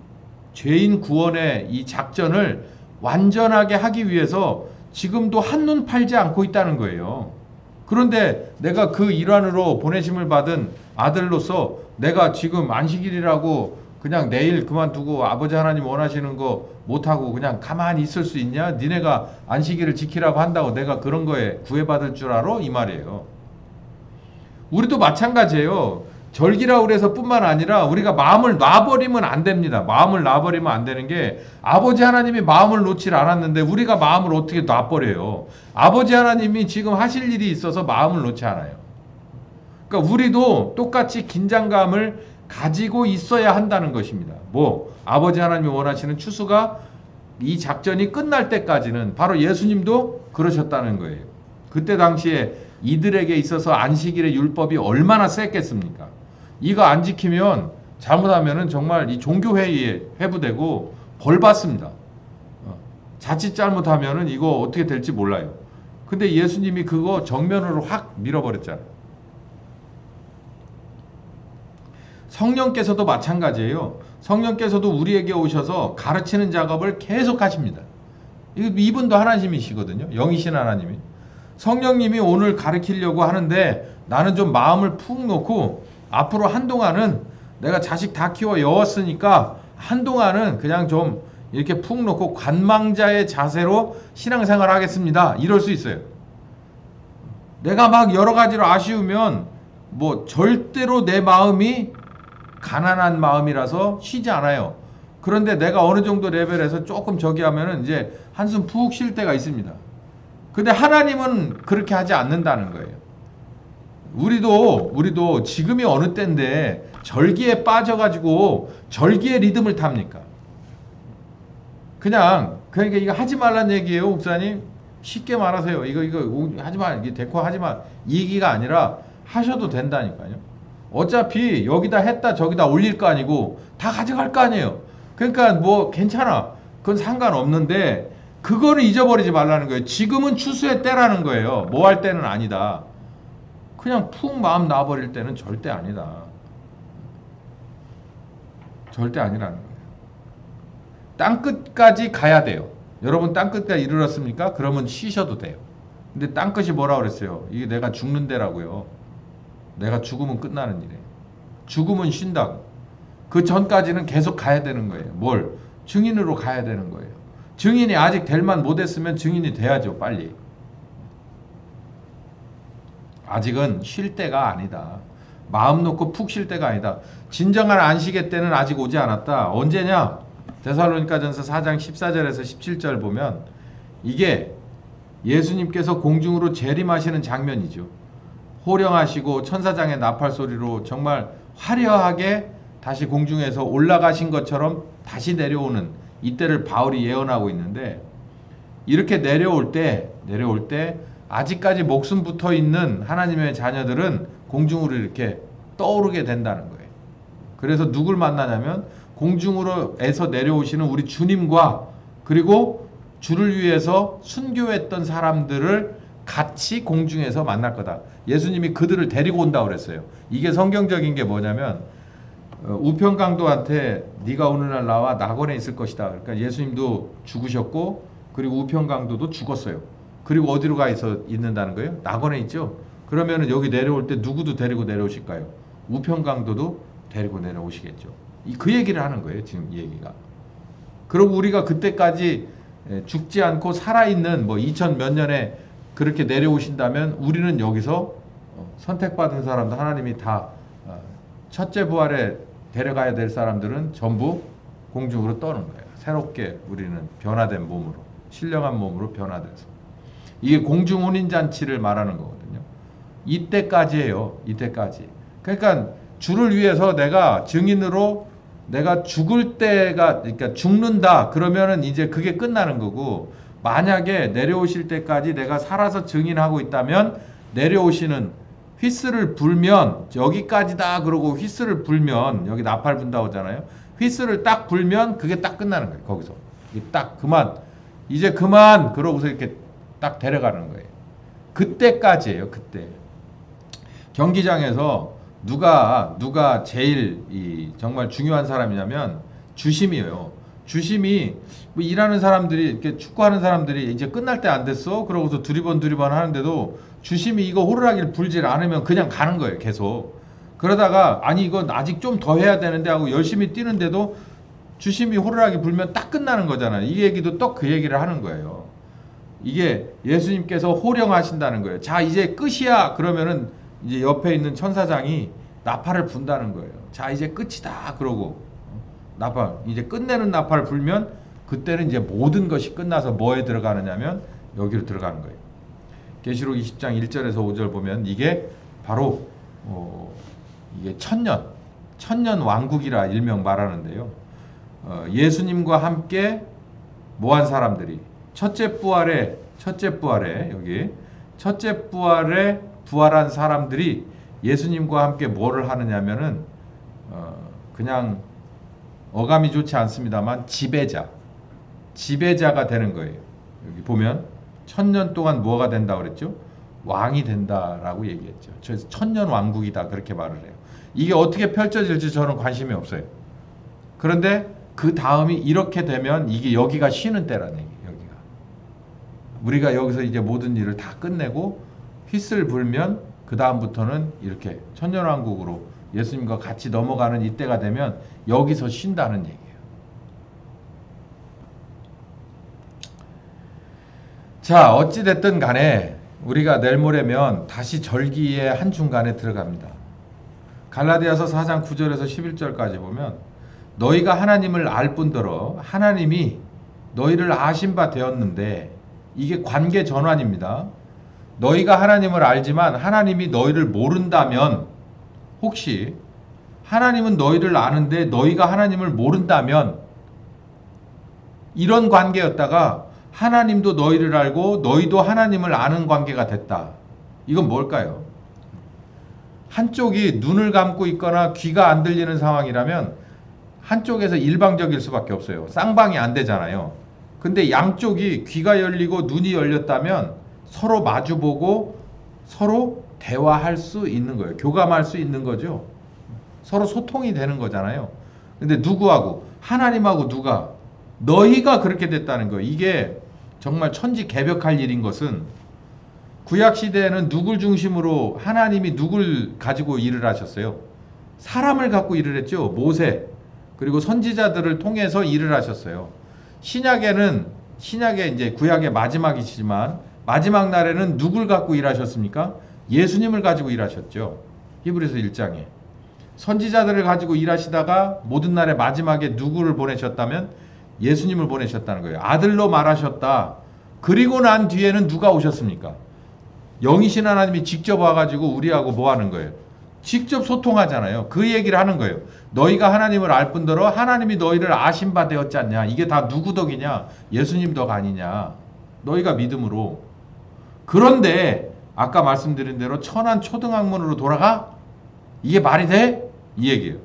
S1: 죄인 구원의 이 작전을 완전하게 하기 위해서 지금도 한눈 팔지 않고 있다는 거예요. 그런데 내가 그 일환으로 보내심을 받은 아들로서 내가 지금 안식일이라고 그냥 내일 그만두고 아버지 하나님 원하시는 거 못하고 그냥 가만히 있을 수 있냐? 니네가 안식일을 지키라고 한다고 내가 그런 거에 구애받을 줄 알아? 이 말이에요. 우리도 마찬가지예요. 절기라고 그래서 뿐만 아니라 우리가 마음을 놔버리면 안 됩니다. 마음을 놔버리면 안 되는 게 아버지 하나님이 마음을 놓질 않았는데 우리가 마음을 어떻게 놔버려요. 아버지 하나님이 지금 하실 일이 있어서 마음을 놓지 않아요. 그러니까 우리도 똑같이 긴장감을 가지고 있어야 한다는 것입니다. 뭐 아버지 하나님이 원하시는 추수가 이 작전이 끝날 때까지는 바로 예수님도 그러셨다는 거예요. 그때 당시에 이들에게 있어서 안식일의 율법이 얼마나 셌겠습니까? 이거 안 지키면 잘못하면은 정말 이 종교회의에 회부되고 벌 받습니다. 자칫 잘못하면은 이거 어떻게 될지 몰라요. 근데 예수님이 그거 정면으로 확 밀어버렸잖아요. 성령께서도 마찬가지예요. 성령께서도 우리에게 오셔서 가르치는 작업을 계속 하십니다. 이분도 하나님이시거든요. 영이신 하나님이. 성령님이 오늘 가르치려고 하는데 나는 좀 마음을 푹 놓고 앞으로 한동안은 내가 자식 다 키워 여웠으니까 한동안은 그냥 좀 이렇게 푹 놓고 관망자의 자세로 신앙생활 하겠습니다. 이럴 수 있어요. 내가 막 여러 가지로 아쉬우면 뭐 절대로 내 마음이 가난한 마음이라서 쉬지 않아요. 그런데 내가 어느 정도 레벨에서 조금 저기 하면은 이제 한숨 푹 쉴 때가 있습니다. 근데 하나님은 그렇게 하지 않는다는 거예요. 우리도 지금이 어느 때인데 절기에 빠져가지고 절기의 리듬을 탑니까? 그러니까 이거 하지 말란 얘기예요, 목사님. 쉽게 말하세요. 이거 하지 마, 이게 데코 하지 마. 이 얘기가 아니라 하셔도 된다니까요. 어차피 여기다 했다 저기다 올릴 거 아니고 다 가져갈 거 아니에요. 그러니까 뭐 괜찮아. 그건 상관없는데 그거를 잊어버리지 말라는 거예요. 지금은 추수의 때라는 거예요. 뭐 할 때는 아니다. 그냥 푹 마음 놔버릴 때는 절대 아니다. 절대 아니라는 거예요. 땅끝까지 가야 돼요. 여러분 땅끝까지 이르렀습니까? 그러면 쉬셔도 돼요. 근데 땅끝이 뭐라 그랬어요? 이게 내가 죽는 데라고요. 내가 죽으면 끝나는 일이에요. 죽으면 쉰다고. 그 전까지는 계속 가야 되는 거예요. 뭘? 증인으로 가야 되는 거예요. 증인이 아직 될 만 못했으면 증인이 돼야죠. 빨리. 아직은 쉴 때가 아니다. 마음 놓고 푹 쉴 때가 아니다. 진정한 안식의 때는 아직 오지 않았다. 언제냐? 데살로니가전서 4장 14절에서 17절 보면 이게 예수님께서 공중으로 재림하시는 장면이죠. 호령하시고 천사장의 나팔 소리로 정말 화려하게 다시 공중에서 올라가신 것처럼 다시 내려오는 이때를 바울이 예언하고 있는데, 이렇게 내려올 때 아직까지 목숨 붙어 있는 하나님의 자녀들은 공중으로 이렇게 떠오르게 된다는 거예요. 그래서 누굴 만나냐면 공중으로에서 내려오시는 우리 주님과, 그리고 주를 위해서 순교했던 사람들을 같이 공중에서 만날 거다. 예수님이 그들을 데리고 온다고 그랬어요. 이게 성경적인 게 뭐냐면 우편강도한테 네가 오늘날 나와 낙원에 있을 것이다. 그러니까 예수님도 죽으셨고, 그리고 우편강도도 죽었어요. 그리고 어디로 가 있는다는 거예요? 낙원에 있죠. 그러면은 여기 내려올 때 누구도 데리고 내려오실까요? 우편강도도 데리고 내려오시겠죠. 그 얘기를 하는 거예요, 지금 이 얘기가. 그리고 우리가 그때까지 죽지 않고 살아있는 2000 몇 년에 그렇게 내려오신다면 우리는 여기서 선택받은 사람들, 하나님이 다 첫째 부활에 데려가야 될 사람들은 전부 공중으로 떠는 거예요. 새롭게 우리는 변화된 몸으로, 신령한 몸으로 변화돼서. 이게 공중 혼인잔치를 말하는 거거든요. 이때까지예요. 이때까지. 그러니까 주를 위해서 내가 증인으로 내가 죽을 때가, 그러니까 죽는다 그러면은 이제 그게 끝나는 거고, 만약에 내려오실 때까지 내가 살아서 증인하고 있다면 내려오시는 휘슬을 불면 여기까지다 그러고 휘슬을 불면, 여기 나팔 분다고 하잖아요. 휘슬을 딱 불면 그게 딱 끝나는 거예요. 거기서 딱 그만, 이제 그만 그러고서 이렇게 딱 데려가는 거예요. 그때까지예요. 그때 경기장에서 누가 제일 정말 중요한 사람이냐면 주심이에요. 주심이 일하는 사람들이, 이렇게 축구하는 사람들이 이제 끝날 때 안 됐어 그러고서 두리번 하는데도 주심이 이거 호루라기를 불질 않으면 그냥 가는 거예요. 계속. 그러다가 아니 이건 아직 좀 더 해야 되는데 하고 열심히 뛰는데도 주심이 호루라기 불면 딱 끝나는 거잖아요. 이 얘기도 또 그 얘기를 하는 거예요. 이게 예수님께서 호령하신다는 거예요. 자, 이제 끝이야 그러면은 이제 옆에 있는 천사장이 나팔을 분다는 거예요. 자, 이제 끝이다 그러고 나팔, 이제 끝내는 나팔을 불면 그때는 이제 모든 것이 끝나서 뭐에 들어가느냐면 여기로 들어가는 거예요. 계시록 20장 1절에서 5절 보면 이게 바로 이게 천년 왕국이라 일명 말하는데요. 예수님과 함께 뭐한 사람들이 첫째 부활에 부활한 사람들이 예수님과 함께 뭐를 하느냐면은 그냥 어감이 좋지 않습니다만 지배자가 되는 거예요. 여기 보면 1000년 동안 뭐가 된다 그랬죠? 왕이 된다라고 얘기했죠. 그래서 1000년 왕국이다 그렇게 말을 해요. 이게 어떻게 펼쳐질지 저는 관심이 없어요. 그런데 그 다음이 이렇게 되면 이게 여기가 쉬는 때라는 얘기예요. 여기가. 우리가 여기서 이제 모든 일을 다 끝내고 휘슬 불면 그 다음부터는 이렇게 천년왕국으로 예수님과 같이 넘어가는 이때가 되면 여기서 쉰다는 얘기예요. 자, 어찌됐든 간에 우리가 내일 모레면 다시 절기의 한중간에 들어갑니다. 갈라디아서 4장 9절에서 11절까지 보면 너희가 하나님을 알 뿐더러 하나님이 너희를 아신 바 되었는데, 이게 관계 전환입니다. 너희가 하나님을 알지만 하나님이 너희를 모른다면, 혹시 하나님은 너희를 아는데 너희가 하나님을 모른다면, 이런 관계였다가 하나님도 너희를 알고 너희도 하나님을 아는 관계가 됐다. 이건 뭘까요? 한쪽이 눈을 감고 있거나 귀가 안 들리는 상황이라면 한쪽에서 일방적일 수밖에 없어요. 쌍방이 안 되잖아요. 근데 양쪽이 귀가 열리고 눈이 열렸다면 서로 마주보고 서로 대화할 수 있는 거예요. 교감할 수 있는 거죠. 서로 소통이 되는 거잖아요. 근데 누구하고? 하나님하고 너희가 그렇게 됐다는 거예요. 이게 정말 천지개벽할 일인 것은 구약 시대에는 누굴 중심으로 하나님이 누굴 가지고 일을 하셨어요? 사람을 갖고 일을 했죠. 모세 그리고 선지자들을 통해서 일을 하셨어요. 신약의 이제 구약의 마지막이시지만 마지막 날에는 누굴 갖고 일하셨습니까? 예수님을 가지고 일하셨죠. 히브리서 1장에 선지자들을 가지고 일하시다가 모든 날의 마지막에 누구를 보내셨다면 예수님을 보내셨다는 거예요. 아들로 말하셨다. 그리고 난 뒤에는 누가 오셨습니까? 영이신 하나님이 직접 와가지고 우리하고 뭐 하는 거예요? 직접 소통하잖아요. 그 얘기를 하는 거예요. 너희가 하나님을 알 뿐더러 하나님이 너희를 아신 바 되었지 않냐. 이게 다 누구 덕이냐? 예수님 덕 아니냐. 너희가 믿음으로. 그런데 아까 말씀드린 대로 천안 초등학문으로 돌아가? 이게 말이 돼? 이 얘기예요.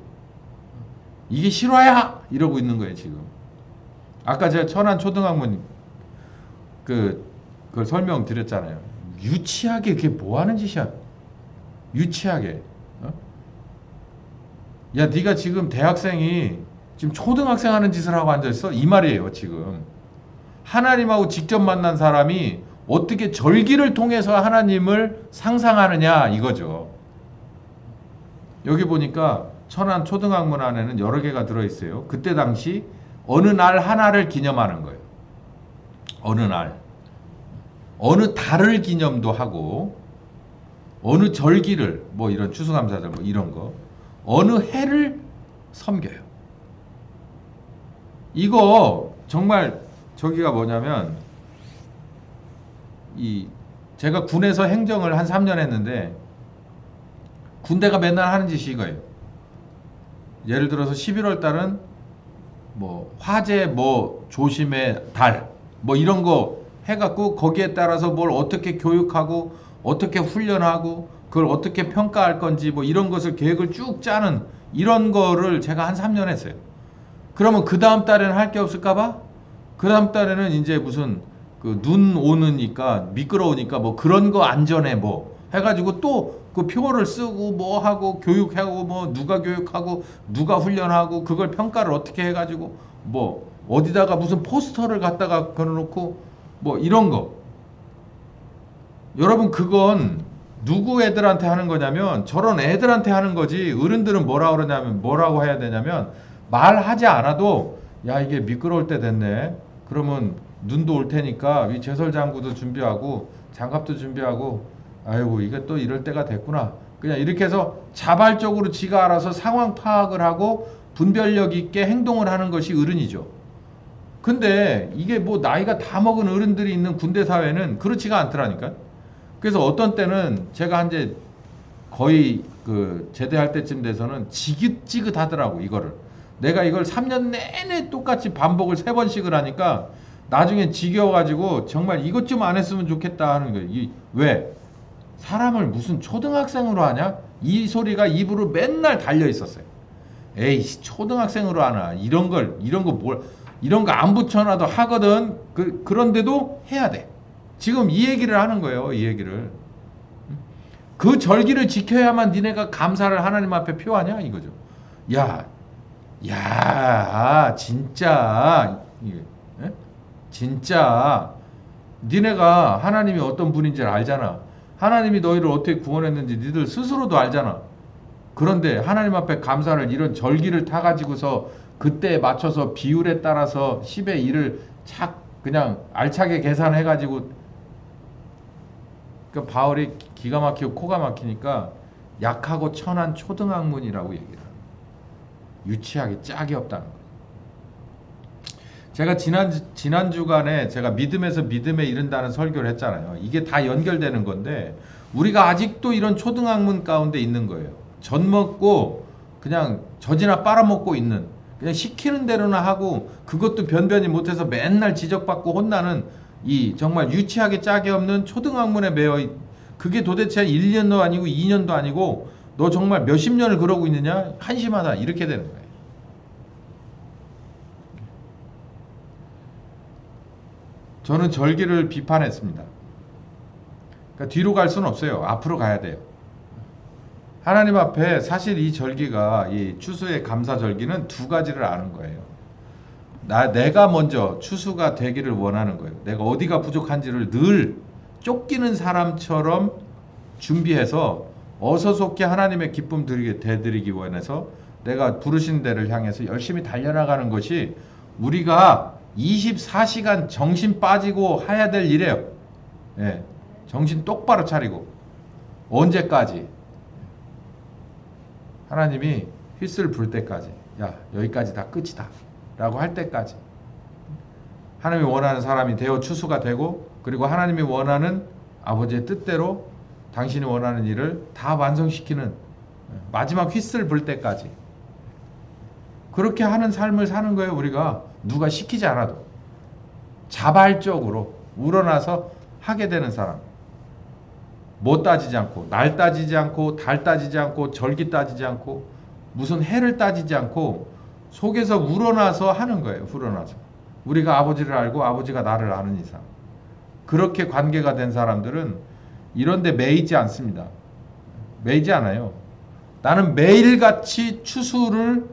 S1: 이게 실화야? 이러고 있는 거예요 지금. 아까 제가 천안 초등학문 그걸 설명드렸잖아요. 유치하게 그게 뭐 하는 짓이야? 유치하게. 야, 네가 지금 대학생이 지금 초등학생 하는 짓을 하고 앉아있어? 이 말이에요 지금. 하나님하고 직접 만난 사람이 어떻게 절기를 통해서 하나님을 상상하느냐 이거죠. 여기 보니까 천안 초등학문 안에는 여러 개가 들어있어요. 그때 당시 어느 날 하나를 기념하는 거예요. 어느 날. 어느 달을 기념도 하고 어느 절기를 뭐 이런 추수감사절 뭐 이런 거 어느 해를 섬겨요. 이거 정말 저기가 뭐냐면 제가 군에서 행정을 한 3년 했는데 군대가 맨날 하는 짓이 이거예요. 예를 들어서 11월 달은 뭐 화재 뭐 조심의 달 뭐 이런 거 해갖고 거기에 따라서 뭘 어떻게 교육하고 어떻게 훈련하고 그걸 어떻게 평가할 건지 뭐 이런 것을 계획을 쭉 짜는 이런 거를 제가 한 3년 했어요. 그러면 그 다음 달에는 할 게 없을까봐? 그 다음 달에는 이제 무슨 그 눈 오느니까 미끄러우니까 뭐 그런 거 안전해 뭐 해가지고 또 그 표를 쓰고 뭐 하고 교육하고 뭐 누가 교육하고 누가 훈련하고 그걸 평가를 어떻게 해가지고 뭐 어디다가 무슨 포스터를 갖다가 걸어놓고 뭐 이런 거. 여러분 그건 누구 애들한테 하는 거냐면 저런 애들한테 하는 거지. 어른들은 뭐라고 해야 되냐면 말하지 않아도 야 이게 미끄러울 때 됐네. 그러면 눈도 올 테니까 이 제설장구도 준비하고 장갑도 준비하고 아이고 이게 또 이럴 때가 됐구나. 그냥 이렇게 해서 자발적으로 지가 알아서 상황 파악을 하고 분별력 있게 행동을 하는 것이 어른이죠. 근데 이게 뭐 나이가 다 먹은 어른들이 있는 군대 사회는 그렇지가 않더라니까. 그래서 어떤 때는 제가 이제 거의 그 제대할 때쯤 돼서는 지긋지긋하더라고 이거를. 내가 이걸 3년 내내 똑같이 반복을 3번씩을 하니까 나중에 지겨워가지고 정말 이것 좀 안 했으면 좋겠다 하는 거예요. 왜? 사람을 무슨 초등학생으로 하냐? 이 소리가 입으로 맨날 달려 있었어요. 에이 초등학생으로 하나 이런 거 안 붙여놔도 하거든. 그런데도 해야 돼. 지금 이 얘기를 하는 거예요. 이 얘기를. 그 절기를 지켜야만 니네가 감사를 하나님 앞에 표하냐 이거죠. 진짜 진짜 니네가 하나님이 어떤 분인지 알잖아. 하나님이 너희를 어떻게 구원했는지 니들 스스로도 알잖아. 그런데 하나님 앞에 감사를 이런 절기를 타가지고서 그때에 맞춰서 비율에 따라서 10의 1을 착 그냥 알차게 계산해가지고 그러니까 바울이 기가 막히고 코가 막히니까 약하고 천한 초등학문이라고 얘기를 합니다. 유치하게 짝이 없다는 거예요. 제가 지난 주간에 제가 믿음에서 믿음에 이른다는 설교를 했잖아요. 이게 다 연결되는 건데 우리가 아직도 이런 초등학문 가운데 있는 거예요. 젖 먹고 그냥 젖이나 빨아먹고 있는 그냥 시키는 대로나 하고 그것도 변변히 못해서 맨날 지적받고 혼나는 이 정말 유치하게 짝이 없는 초등학문에 매여 그게 도대체 1년도 아니고 2년도 아니고 너 정말 몇십 년을 그러고 있느냐? 한심하다 이렇게 되는 거예요. 저는 절기를 비판했습니다. 그러니까 뒤로 갈 수는 없어요. 앞으로 가야 돼요. 하나님 앞에 사실 이 절기가 이 추수의 감사 절기는 두 가지를 아는 거예요. 내가 먼저 추수가 되기를 원하는 거예요. 내가 어디가 부족한지를 늘 쫓기는 사람처럼 준비해서 어서 속히 하나님의 기쁨 되드리기 원해서 내가 부르신 데를 향해서 열심히 달려나가는 것이 우리가 24시간 정신 빠지고 해야 될 일이에요. 예, 정신 똑바로 차리고. 언제까지? 하나님이 휘슬 불 때까지. 야, 여기까지 다 끝이다 라고 할 때까지. 하나님이 원하는 사람이 되어 추수가 되고, 그리고 하나님이 원하는 아버지의 뜻대로 당신이 원하는 일을 다 완성시키는 마지막 휘슬 불 때까지. 그렇게 하는 삶을 사는 거예요. 우리가 누가 시키지 않아도 자발적으로 우러나서 하게 되는 사람. 뭐 따지지 않고, 날 따지지 않고, 달 따지지 않고, 절기 따지지 않고, 무슨 해를 따지지 않고 속에서 우러나서 하는 거예요. 우러나서. 우리가 아버지를 알고 아버지가 나를 아는 이상. 그렇게 관계가 된 사람들은 이런 데 매이지 않습니다. 매이지 않아요. 나는 매일같이 추수를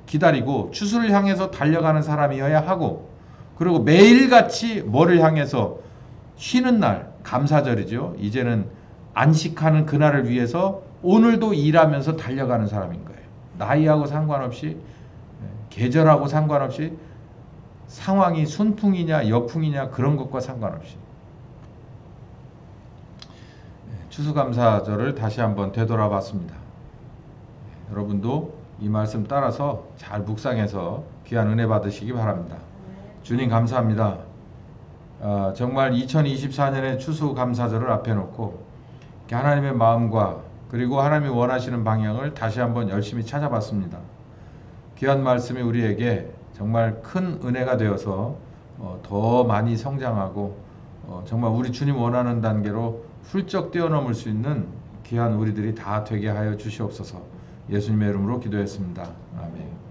S1: 기다리고 추수를 향해서 달려가는 사람이어야 하고, 그리고 매일같이 뭐를 향해서 쉬는 날, 감사절이죠. 이제는 안식하는 그날을 위해서 오늘도 일하면서 달려가는 사람인 거예요. 나이하고 상관없이, 계절하고 상관없이, 상황이 순풍이냐 역풍이냐 그런 것과 상관없이. 추수감사절을 다시 한번 되돌아봤습니다. 여러분도 이 말씀 따라서 잘 묵상해서 귀한 은혜 받으시기 바랍니다. 주님 감사합니다. 정말 2024년의 추수감사절을 앞에 놓고 하나님의 마음과 그리고 하나님이 원하시는 방향을 다시 한번 열심히 찾아봤습니다. 귀한 말씀이 우리에게 정말 큰 은혜가 되어서 더 많이 성장하고 정말 우리 주님 원하는 단계로 훌쩍 뛰어넘을 수 있는 귀한 우리들이 다 되게 하여 주시옵소서. 예수님의 이름으로 기도했습니다. 아멘.